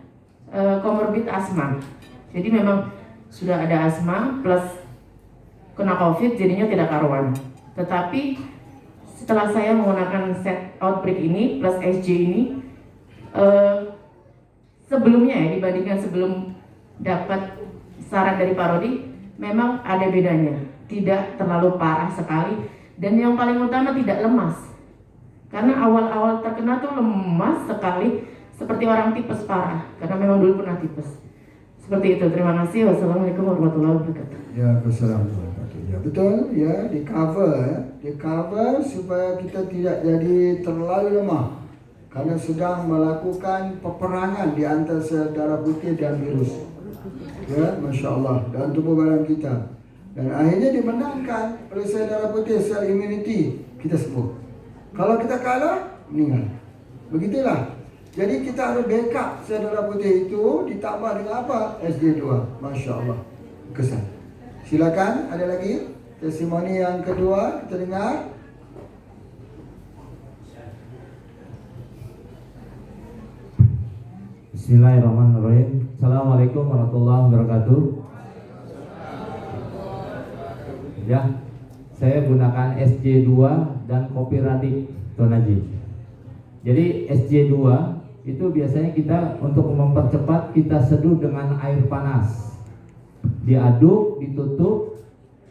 komorbid asma. Jadi memang sudah ada asma plus kena COVID, jadinya tidak karuan. Tetapi setelah saya menggunakan set outbreak ini plus SJ ini, sebelumnya ya, dibandingkan sebelum dapat saran dari Pak Rodi, memang ada bedanya. Tidak terlalu parah sekali. Dan yang paling utama tidak lemas. Karena awal-awal terkena tuh lemas sekali, seperti orang tipes parah. Karena memang dulu pernah tipes. Seperti itu. Terima kasih. Wassalamualaikum warahmatullahi wabarakatuh. Ya, Assalamualaikum. Ya, betul ya, di cover ya. Di cover supaya kita tidak jadi terlalu lemah. Karena sedang melakukan peperangan di antara sel darah putih dan virus. Ya, Masya Allah. Dan tubuh badan kita. Dan akhirnya dimenangkan oleh sel darah putih, sel immunity, kita sembuh. Kalau kita kalah, meninggal. Begitulah. Jadi kita harus backup sel darah putih itu ditambah dengan apa? SG2. Masya Allah. Kesan. Silakan, ada lagi testimoni yang kedua, kita dengar. Bismillahirrahmanirrahim. Assalamualaikum warahmatullahi wabarakatuh. Ya, saya gunakan SJ2 dan kopi radik, Tuan Haji. Jadi SJ2 itu biasanya kita untuk mempercepat kita seduh dengan air panas. Diaduk, ditutup,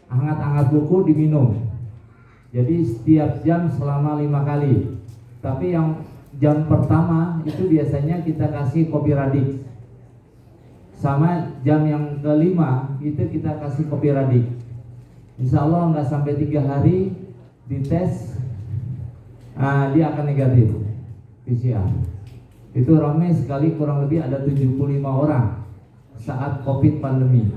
hangat-hangat buku diminum. Jadi setiap jam selama 5 kali. Tapi yang jam pertama itu biasanya kita kasih kopi radik. Sama jam yang kelima itu kita kasih kopi radik. Insya Allah nggak sampai 3 hari dites, dia akan negatif PCR. Itu ramai sekali, kurang lebih ada 75 orang saat COVID pandemi.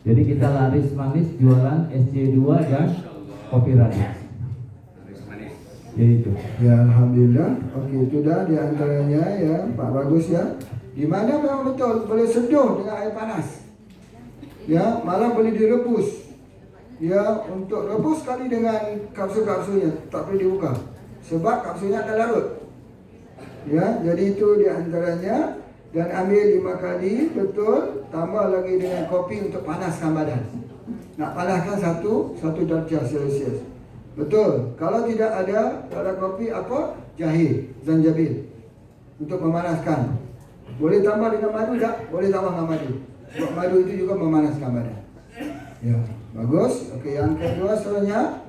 Jadi kita laris manis jualan SJ2 dan kopi radik. Jadi itu. Ya, Alhamdulillah. Oke, itu dah di antaranya ya, Pak Bagus ya. Di mana memang betul boleh seduh dengan air panas. Ya, malah boleh direbus. Ya, untuk rebus sekali dengan kapsul-kapsulnya, tak boleh dibuka. Sebab kapsulnya akan larut. Ya, jadi itu di antaranya. Dan ambil 5 kali, betul. Tambah lagi dengan kopi untuk panaskan badan. Nak panaskan 1 darjah Celsius. Betul. Kalau tidak ada kopi apa? Jahe, zanjabil. Untuk memanaskan. Boleh tambah dengan madu tak? Boleh tambah dengan madu. Sebab madu itu juga memanaskan badan. Ya, bagus. Okey, yang kedua seterusnya.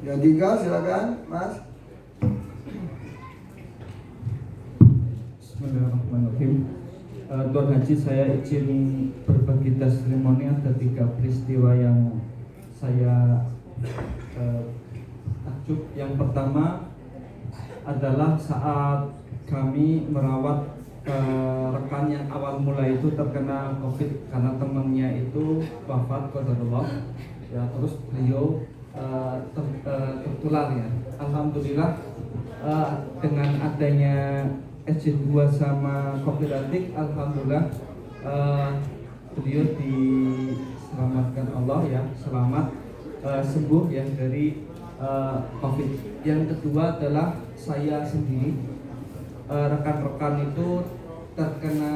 Yang 3 silakan, Mas. Bismillahirrahmanirrahim. Tuan Haji, saya izin berbagi testimoni ada 3 peristiwa yang saya takjub. Yang pertama adalah saat kami merawat rekan yang awal mulai itu terkena COVID karena temannya itu wafat qadarullah. Ya, terus beliau tertular ya. Alhamdulillah dengan adanya SJ2 sama kopi radik, alhamdulillah beliau diselamatkan Allah ya, selamat sembuh ya dari COVID. Yang kedua adalah saya sendiri, rekan-rekan itu terkena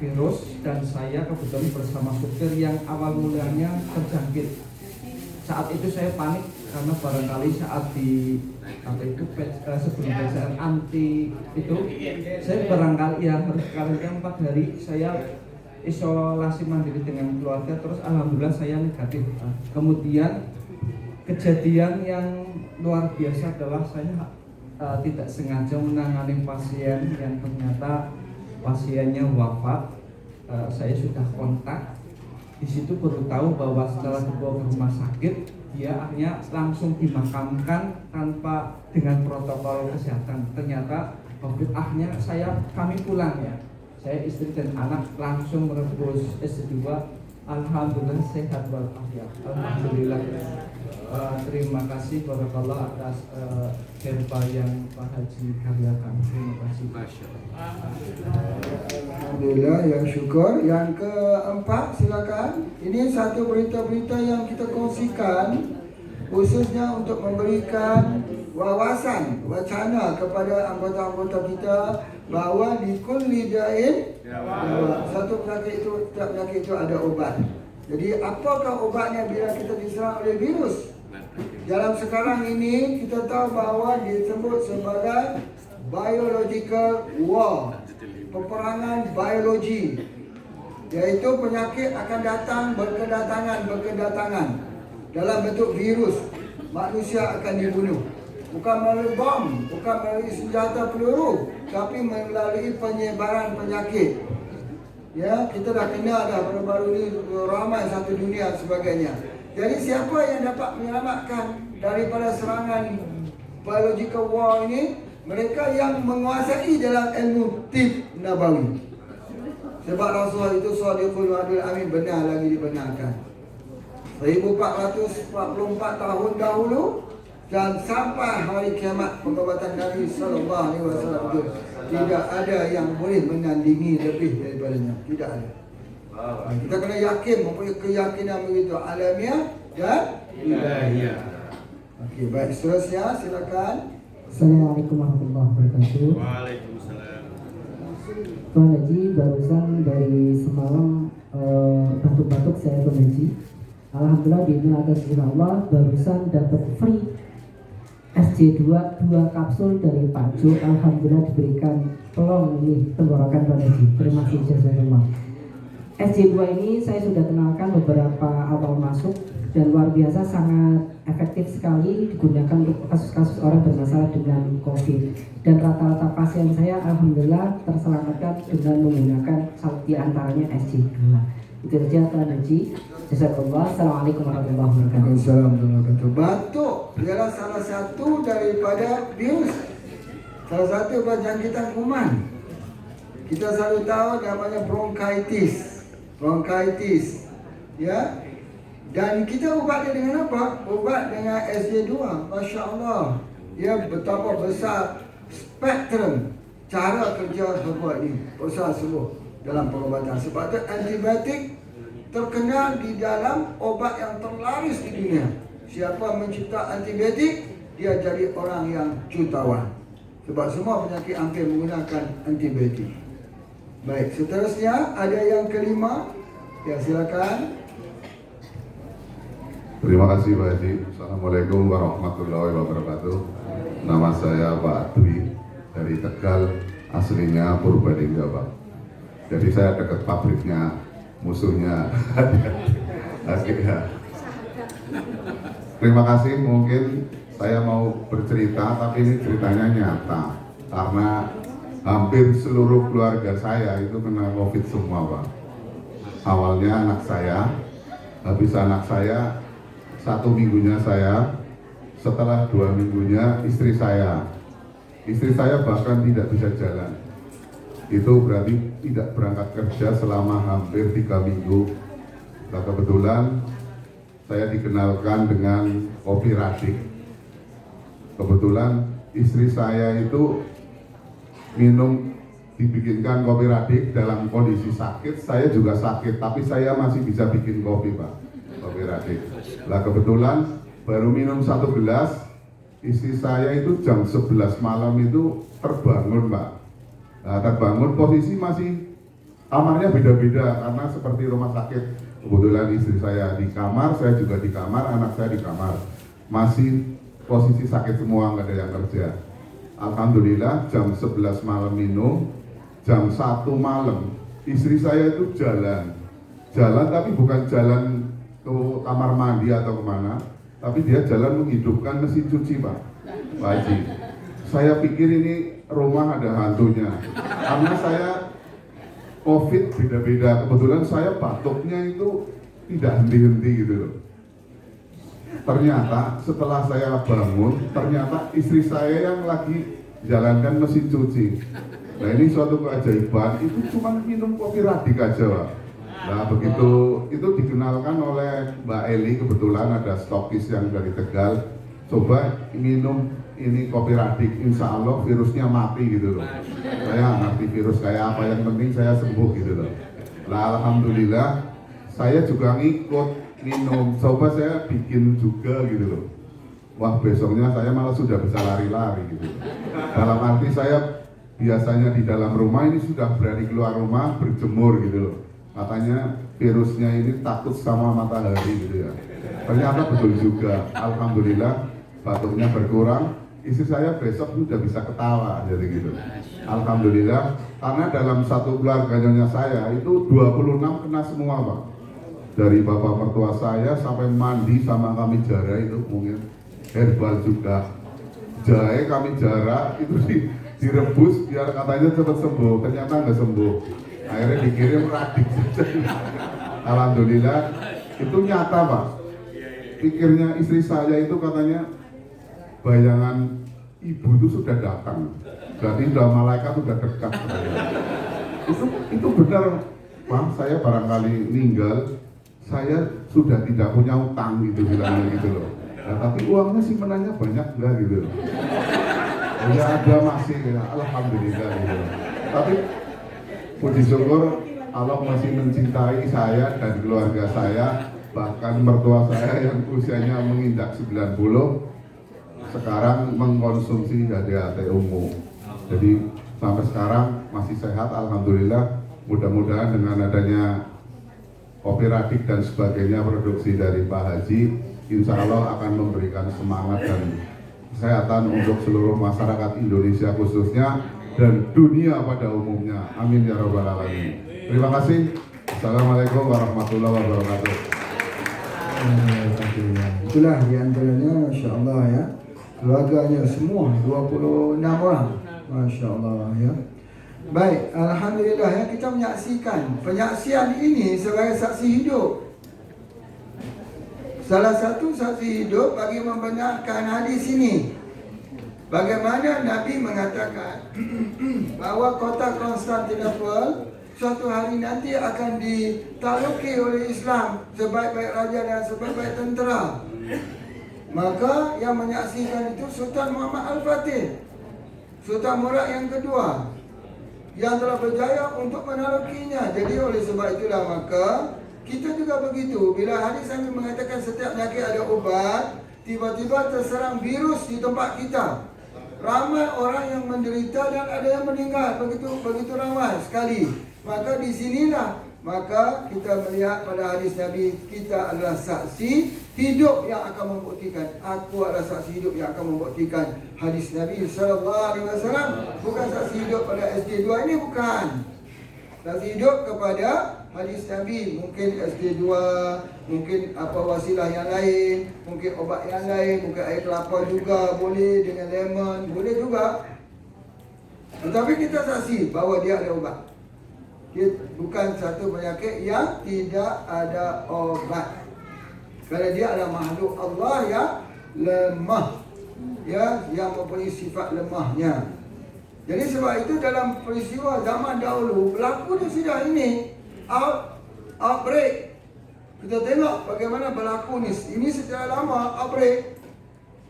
virus dan saya kebetulan bersama supir yang awal mulanya terjangkit. Saat itu saya panik karena barangkali saat di sebelum PCR anti itu saya barangkali ya harus karantina 4 hari. Saya isolasi mandiri dengan keluarga, terus alhamdulillah saya negatif. Kemudian kejadian yang luar biasa adalah saya tidak sengaja menangani pasien yang ternyata pasiennya wafat. Saya sudah kontak, di situ baru tahu bahwa setelah dibawa ke rumah sakit dia akhirnya langsung dimakamkan tanpa dengan protokol kesehatan. Ternyata COVID, akhirnya kami pulang ya. Saya, istri dan anak langsung merebus S2. Alhamdulillah sehat walafiat. Alhamdulillah. Terima kasih barakallah atas herba yang Pak Haji karyakan. Terima kasih. Alhamdulillah, yang syukur. Yang keempat, silakan. Ini satu berita-berita yang kita kongsikan khususnya untuk memberikan wawasan, wacana kepada anggota-anggota kita bahawa di kulli da'in satu penyakit itu, setiap penyakit itu ada obat. Jadi apakah obatnya bila kita diserang oleh virus? Dalam sekarang ini kita tahu bahawa disebut sebagai biological war, peperangan biologi, iaitu penyakit akan datang berkedatangan dalam bentuk virus. Manusia akan dibunuh bukan melalui bom, bukan melalui senjata peluru, tapi melalui penyebaran penyakit. Ya, kita dah kenal dah baru-baru ni ramai satu dunia sebagainya. Jadi siapa yang dapat menyelamatkan daripada serangan biological war ini? Mereka yang menguasai dalam ilmu tib nabawi. Sebab Rasulullah itu shadiqul wa'dul amin, benar lagi dibenarkan. 1444 tahun dahulu dan sampai hari kiamat pengobatan Nabi sallallahu alaihi wasallam itu tidak ada yang boleh menandingi lebih daripadanya, tidak ada. Kita kena yakin, mempunyai keyakinan begitu alamiah dan ilahiyah. Okey, baik, seterusnya silakan. Assalamualaikum warahmatullahi wabarakatuh. Waalaikumsalam. Tuan Haji, barusan dari semalam batuk-batuk saya Tuan Haji. Alhamdulillah biidznillah atas izin Allah barusan dapat free SJ2 2 kapsul dari Pak Jo. Alhamdulillah diberikan pelong ini tenggorokan Tuan Haji. Terima kasih jazakallah. SJ2 ini saya sudah kenalkan beberapa awal masuk dan luar biasa sangat efektif sekali digunakan untuk kasus-kasus orang bermasalah dengan COVID, dan rata-rata pasien saya alhamdulillah terselamatkan dengan menggunakan di antaranya SJ2. Itu saja Tuan Haji. Jazakallah. Assalamualaikum warahmatullahi wabarakatuh. Assalamualaikum. Batuk ialah salah satu daripada virus, salah satu jangkitan kuman. Kita selalu tahu namanya bronkitis, ya. Dan kita ubat dia dengan apa? Ubat dengan SJ2. Masya Allah, ya, betapa besar spektrum cara kerja ubat ini, besar semua dalam pengobatan. Sebab itu antibiotik terkenal di dalam obat yang terlaris di dunia. Siapa mencipta antibiotik, dia jadi orang yang jutawan. Sebab semua penyakit hampir menggunakan antibiotik. Baik, seterusnya ada yang kelima. Ya, silakan. Terima kasih Pak Haji. Assalamualaikum warahmatullahi wabarakatuh. Nama saya Pak Dwi dari Tegal, aslinya Purbalingga Pak. Jadi saya dekat pabriknya musuhnya. Terima kasih. Mungkin saya mau bercerita, tapi ini ceritanya nyata karena hampir seluruh keluarga saya itu kena COVID semua Pak. Awalnya anak saya, habis anak saya 1 minggunya saya, setelah 2 minggunya istri saya bahkan tidak bisa jalan. Itu berarti tidak berangkat kerja selama hampir 3 minggu. Nah, kebetulan saya dikenalkan dengan kopi radik. Kebetulan istri saya itu dibikinkan kopi radik dalam kondisi sakit. Saya juga sakit, tapi saya masih bisa bikin kopi Pak, kopi radik. Lah kebetulan baru minum 1 gelas, istri saya itu jam 11 malam itu terbangun Pak. Nah, terbangun posisi masih kamarnya beda-beda karena seperti rumah sakit. Kebetulan istri saya di kamar, saya juga di kamar, anak saya di kamar. Masih posisi sakit semua, nggak ada yang kerja. Alhamdulillah jam 11 malam minum, jam 1 malam istri saya itu jalan tapi bukan jalan ke kamar mandi atau kemana, tapi dia jalan menghidupkan mesin cuci, Pak Haji. Saya pikir ini rumah ada hantunya, karena saya COVID beda-beda. Kebetulan saya batuknya itu tidak henti-henti gitu loh. Ternyata setelah saya bangun, ternyata istri saya yang lagi jalankan mesin cuci. Nah ini suatu keajaiban, itu cuma minum kopi Radik aja, Pak. Nah begitu itu dikenalkan oleh Mbak Eli, kebetulan ada stokis yang dari Tegal. Coba minum ini kopi Radik, insya Allah virusnya mati gitu loh. Saya ngerti virus kayak apa, yang penting saya sembuh gitu loh. Nah alhamdulillah saya juga ngikut minum, coba saya bikin juga gitu loh. Wah besoknya saya malah sudah bisa lari-lari gitu. Dalam arti saya biasanya di dalam rumah ini sudah berani keluar rumah berjemur gitu loh. Katanya virusnya ini takut sama matahari gitu ya. Ternyata betul juga. Alhamdulillah batuknya berkurang. Istri saya besok sudah bisa ketawa jadi gitu. Alhamdulillah, karena dalam satu keluarganya saya itu 26 kena semua, Pak. Dari bapak mertua saya sampai mandi sama kami jara itu mungkin herbal juga. Jahe kami jara itu direbus biar katanya cepat sembuh, ternyata nggak sembuh. Akhirnya dikirim Radik. Alhamdulillah itu nyata, Pak. Pikirnya istri saya itu katanya bayangan ibu itu sudah datang, berarti sudah malaikat sudah dekat. Itu benar, Pak. Saya barangkali meninggal, saya sudah tidak punya utang gitu bilangnya gitu loh. Nah, tapi uangnya sih menanya banyak enggak gitu loh. Ya ada masih, ya, alhamdulillah gitu. Tapi puji syukur Allah masih mencintai saya dan keluarga saya, bahkan mertua saya yang usianya menginjak 90 sekarang mengkonsumsi HDHT ungu. Jadi sampai sekarang masih sehat, alhamdulillah. Mudah-mudahan dengan adanya kopi Radik dan sebagainya produksi dari Pak Haji, insya Allah akan memberikan semangat dan kesehatan untuk seluruh masyarakat Indonesia khususnya dan dunia pada umumnya. Amin ya rabbal alamin. Terima kasih. Assalamualaikum warahmatullahi wabarakatuh. Itulah diantaranya, Masya Allah ya. Keluarganya semua 26 orang, Masya Allah ya. Baik, alhamdulillah ya, kita menyaksikan penyaksian ini sebagai saksi hidup. Salah satu saksi hidup bagi membenarkan hadis ini. Bagaimana Nabi mengatakan bahwa kota Konstantinopel suatu hari nanti akan ditakluki oleh Islam, sebaik-baik raja dan sebaik-baik tentera. Maka yang menyaksikan itu Sultan Muhammad Al-Fatih, Sultan Murad yang kedua, yang telah berjaya untuk menaklukinya. Jadi oleh sebab itulah maka kita juga begitu. Bila hadis Nabi mengatakan setiap penyakit ada obat, tiba-tiba terserang virus di tempat kita, ramai orang yang menderita dan ada yang meninggal, begitu ramai sekali. Maka di sinilah maka kita melihat pada hadis Nabi, kita adalah saksi hidup yang akan membuktikan. Aku adalah saksi hidup yang akan membuktikan hadis Nabi SAW. Bukan saksi hidup pada SD2 ini, bukan. Saksi hidup kepada hadis Nabi. Mungkin SD2, mungkin apa wasilah yang lain, mungkin obat yang lain, mungkin air kelapa juga boleh, dengan lemon boleh juga. Tetapi kita saksi bahawa dia ada obat. Bukan satu penyakit yang tidak ada obat. Kerana dia adalah makhluk Allah yang lemah, ya, yang mempunyai sifat lemahnya. Jadi sebab itu dalam peristiwa zaman dahulu berlaku sudah ini outbreak. Kita tengok bagaimana berlaku ini secara lama outbreak,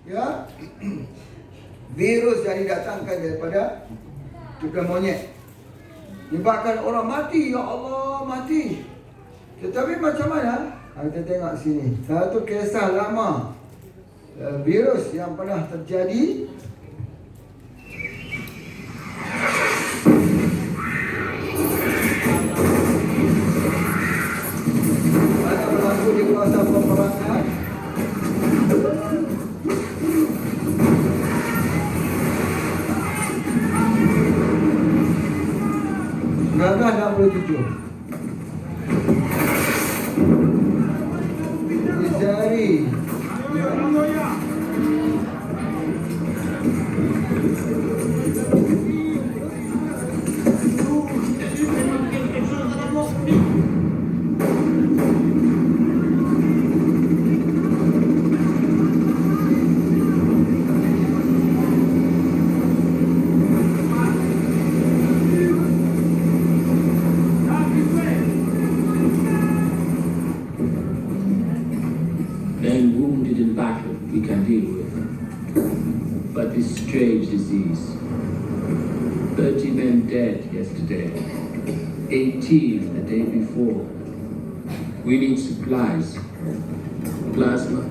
ya. Virus yang didatangkan daripada cukai monyet menyebabkan orang mati, ya Allah, mati. Tetapi macam mana? Kita tengok sini satu kisah lama virus yang pernah terjadi. Ada berlaku di kawasan peperangan. 1969 27. Dari Men wounded in battle we can deal with. But this strange disease. 30 men dead yesterday. 18 the day before. We need supplies. Plasma.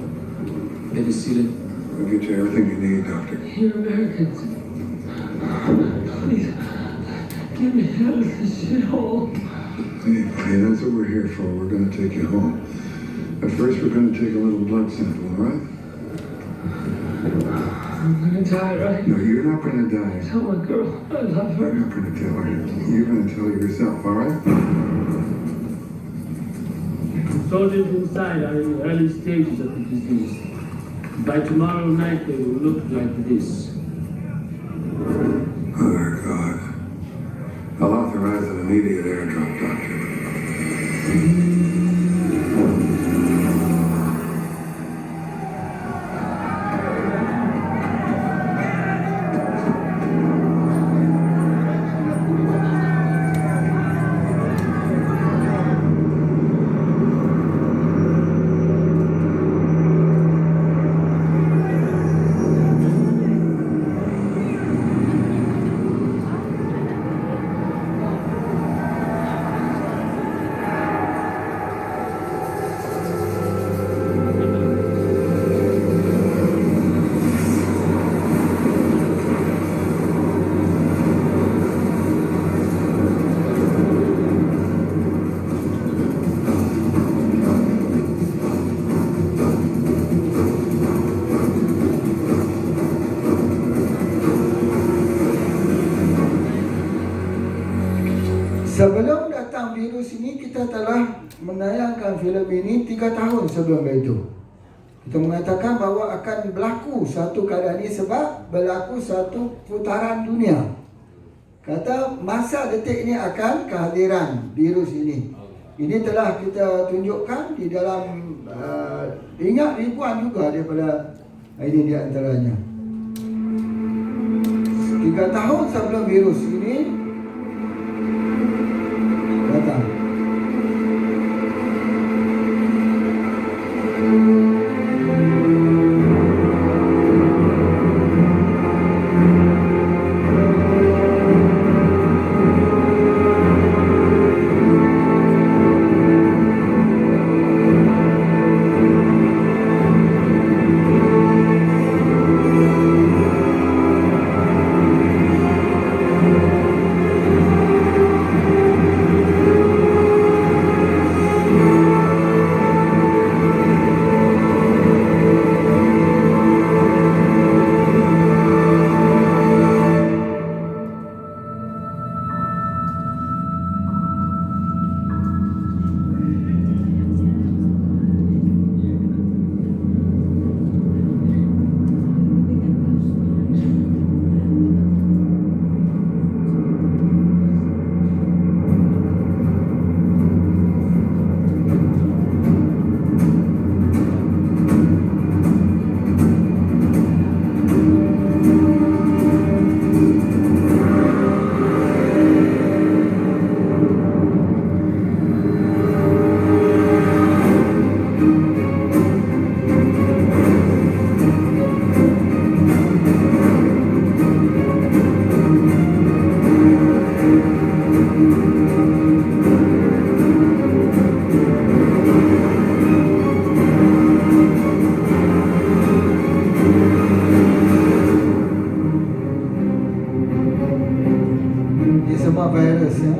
Penicillin. We'll get you everything you need, Doctor. You're Americans. Please. Give me out of this shithole. Hey, buddy, that's what we're here for. We're going to take you home. But first, we're going to take a little blood sample, all right? I'm gonna die, right? No, you're not going to die. Tell my girl I love her. You're not going to tell her. You're going to tell her yourself, all right? Soldiers inside are in the early stages of the disease. By tomorrow night, they will look like this. Oh, God. I'll authorize an immediate airdrop, Doctor. Sebelum datang virus ini, kita telah menayangkan filem ini 3 tahun sebelum itu. Kita mengatakan bahawa akan berlaku satu keadaan ini sebab berlaku satu putaran dunia. Kata masa detik ini akan kehadiran virus ini. Ini telah kita tunjukkan di dalam ingat ribuan juga daripada ini di antaranya. 3 tahun sebelum virus ini datang. Semua virus ya.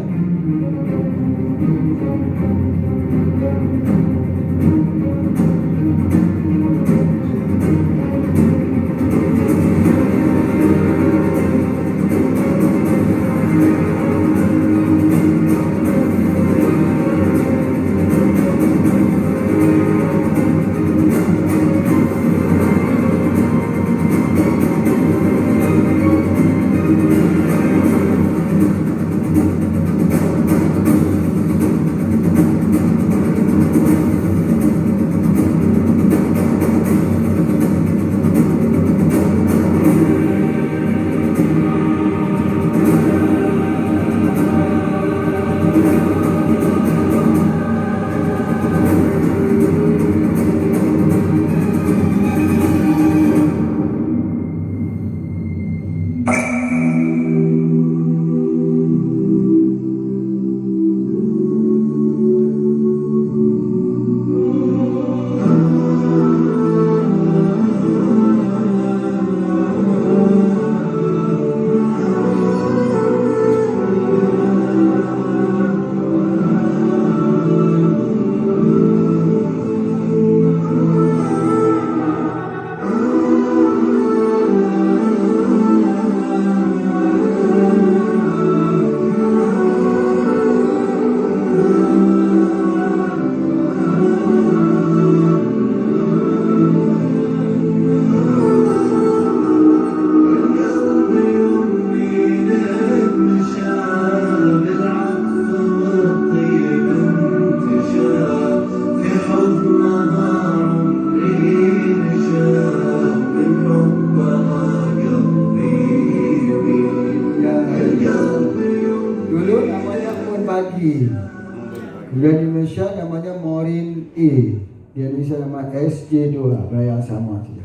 Kemudian di Malaysia namanya Morin E. Di Indonesia nama SJ2, yang sama saja.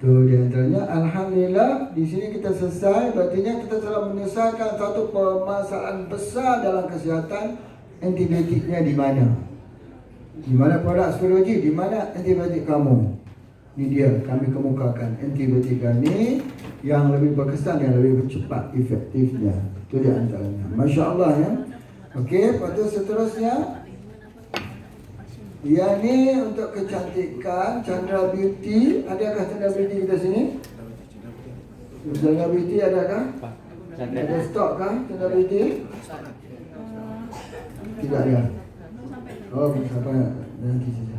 Tu di antaranya. Alhamdulillah di sini kita selesai. Berartinya kita telah menyelesaikan satu permasalahan besar dalam kesihatan. Antibiotiknya di mana? Di mana produk astrologi? Di mana antibiotik kamu? Ini dia kami kemukakan antibiotik kami yang lebih berkesan, yang lebih cepat efektifnya. Itu di antaranya. Masya Allah ya. Okey, lepas tu seterusnya. Yang ni untuk kecantikan, Chandra Beauty. Adakah Chandra Beauty kita sini? Chandra Beauty adakah? Ada stok kah Chandra Beauty? Tidak ada. Oh, sampai nanti saja.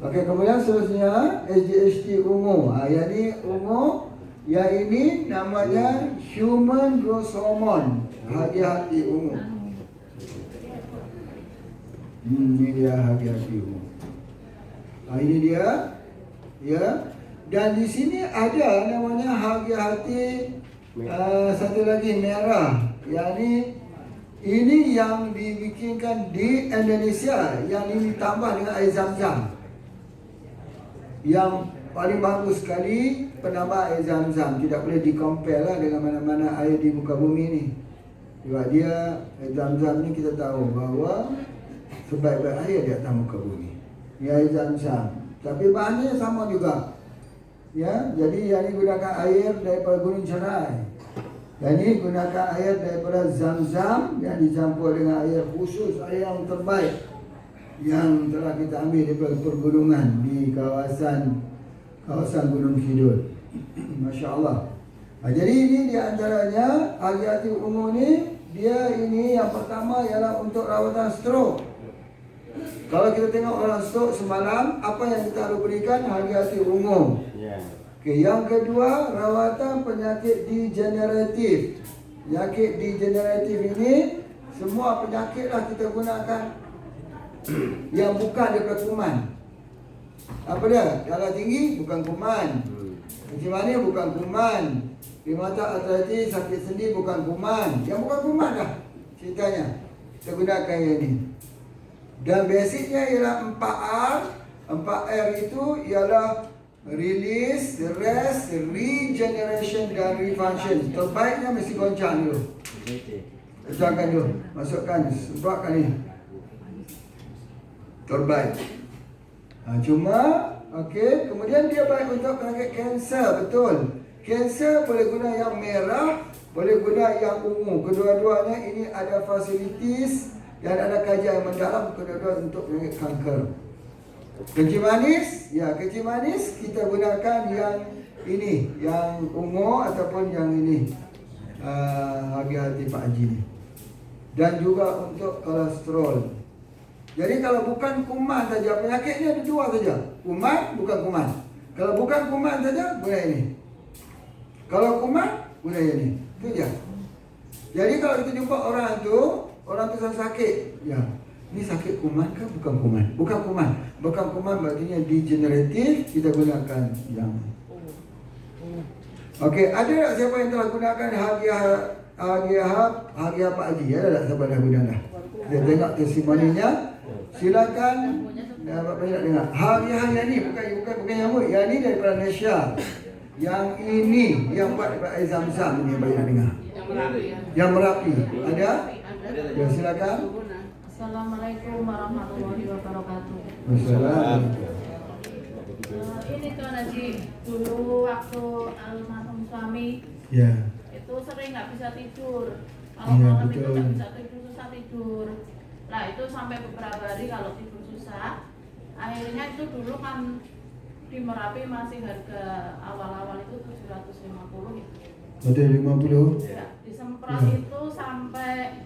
Okey, kemudian seterusnya SGHT ungu. Yang ni ungu. Yang ini namanya Human Growth Hormone. Hati-hati ungu. Ini dia hati-hati ungu. Ini dia, ya. Dan di sini ada namanya hati-hati satu lagi merah. Yang ini yang dibikinkan di Indonesia. Yang ini ditambah dengan air zam-zam. Yang paling bagus sekali penambah air zam-zam. Tidak boleh di-compare lah dengan mana-mana air di muka bumi ni. Sebab dia air zam-zam ni kita tahu bahawa sebaik-baik air di atas muka bumi. Ni air zam-zam. Tapi bahannya sama juga. Ya, jadi yang ini gunakan air daripada Gunung Cerai. Yang ini gunakan air daripada zam-zam yang dicampur dengan air khusus, air yang terbaik yang telah kita ambil daripada pergunungan di kawasan Gunung Kidul. Masya Allah. Jadi ini di antaranya hati-hati ungu ni. Dia ini yang pertama ialah untuk rawatan stroke. Kalau kita tengok orang stroke semalam, apa yang kita harus berikan? Hati-hati ungu. Okay, yang kedua, rawatan penyakit degeneratif. Penyakit degeneratif ini, semua penyakit lah kita gunakan yang bukan daripada kuman. Apa dia? Darah tinggi bukan kuman. Kencing manis bukan kuman. Rheumatoid arthritis, sakit sendi bukan kuman. Yang bukan kuman lah ceritanya. Kita gunakan yang ini. Dan basicnya ialah 4R. 4R itu ialah release, rest, regeneration dan refunction. Terbaiknya mesti goncang dulu. Goncangkan dulu. Masukkan, sebabkan ni. Terbaik. Cuma, okey, kemudian dia baik untuk penyakit kanser, betul. Kanser boleh guna yang merah, boleh guna yang ungu. Kedua-duanya ini ada facilities dan ada kajian yang mendalam kedua-dua untuk penyakit kanker. Kencing manis, ya kencing manis kita gunakan yang ini, yang ungu ataupun yang ini, hati-hati Pak Haji ni. Dan juga untuk kolesterol. Jadi kalau bukan kuman saja, penyakitnya ada dua saja. Kuman, bukan kuman. Kalau bukan kuman saja, guna ini. Kalau kuman, guna ini. Itu je. Jadi kalau kita jumpa orang tu sakit, ya. Ini sakit kuman ke bukan kuman? Bukan kuman. Bukan kuman berarti degeneratif, kita gunakan yang. Okey, ada tak siapa yang telah gunakan hadiah Pak Haji? Ada tak siapa dah guna dah? Kita tengok testimoninya. Silakan. Bapak nak dengar. Hadiah yang ni bukan yang ni. Yang ni daripada Malaysia. Yang ini yang buat daripada air zam-zam ni bagi nak dengar. Yang Merapi. Ada? Ya, silakan. Assalamualaikum warahmatullahi wabarakatuh. Assalamualaikum. Ini Tuan Haji, dulu waktu almarhum suami, Ya. itu sering nggak bisa tidur. Kalau Iya, malam itu betul. nggak bisa tidur, susah tidur. Nah itu sampai beberapa hari kalau tidur susah. Akhirnya itu dulu kan di Merapi masih harga awal-awal itu 750 gitu. Betul 50. Ya, disemprot Ya. itu sampai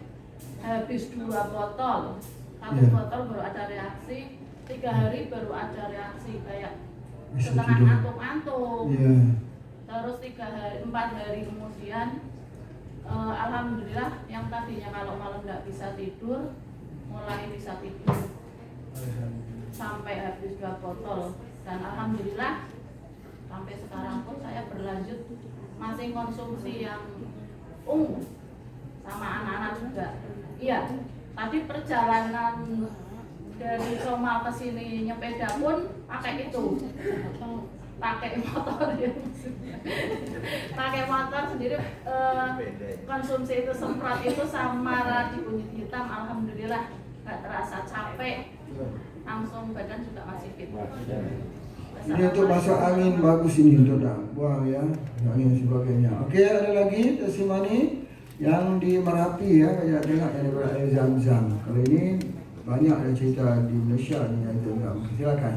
habis 2 botol. 1 Ya. botol baru ada reaksi, 3 hari baru ada reaksi kayak Bisa setengah tidur. ngantuk-ngantuk. Ya. Terus 4 hari kemudian alhamdulillah yang tadinya kalau malam nggak bisa tidur mulai bisa tidur sampai habis 2 botol. Dan alhamdulillah sampai sekarang pun saya berlanjut masih konsumsi yang ungu sama anak-anak juga. Iya, tadi perjalanan dari Somal ke sini nyepeda pun pakai itu, pakai motor ya pakai motor sendiri. Konsumsi itu semprot itu sama radi kunyit hitam, alhamdulillah nggak terasa capek, langsung badan juga masih fit. Ini untuk masuk angin bagus ini untuk buang ya, angin sebagainya. Oke, ada lagi testimoni yang di Merapi ya, kayak tengok yang daripada air Zam-Zam. Kalau ini banyak ada cerita di Malaysia ni yang kita silakan.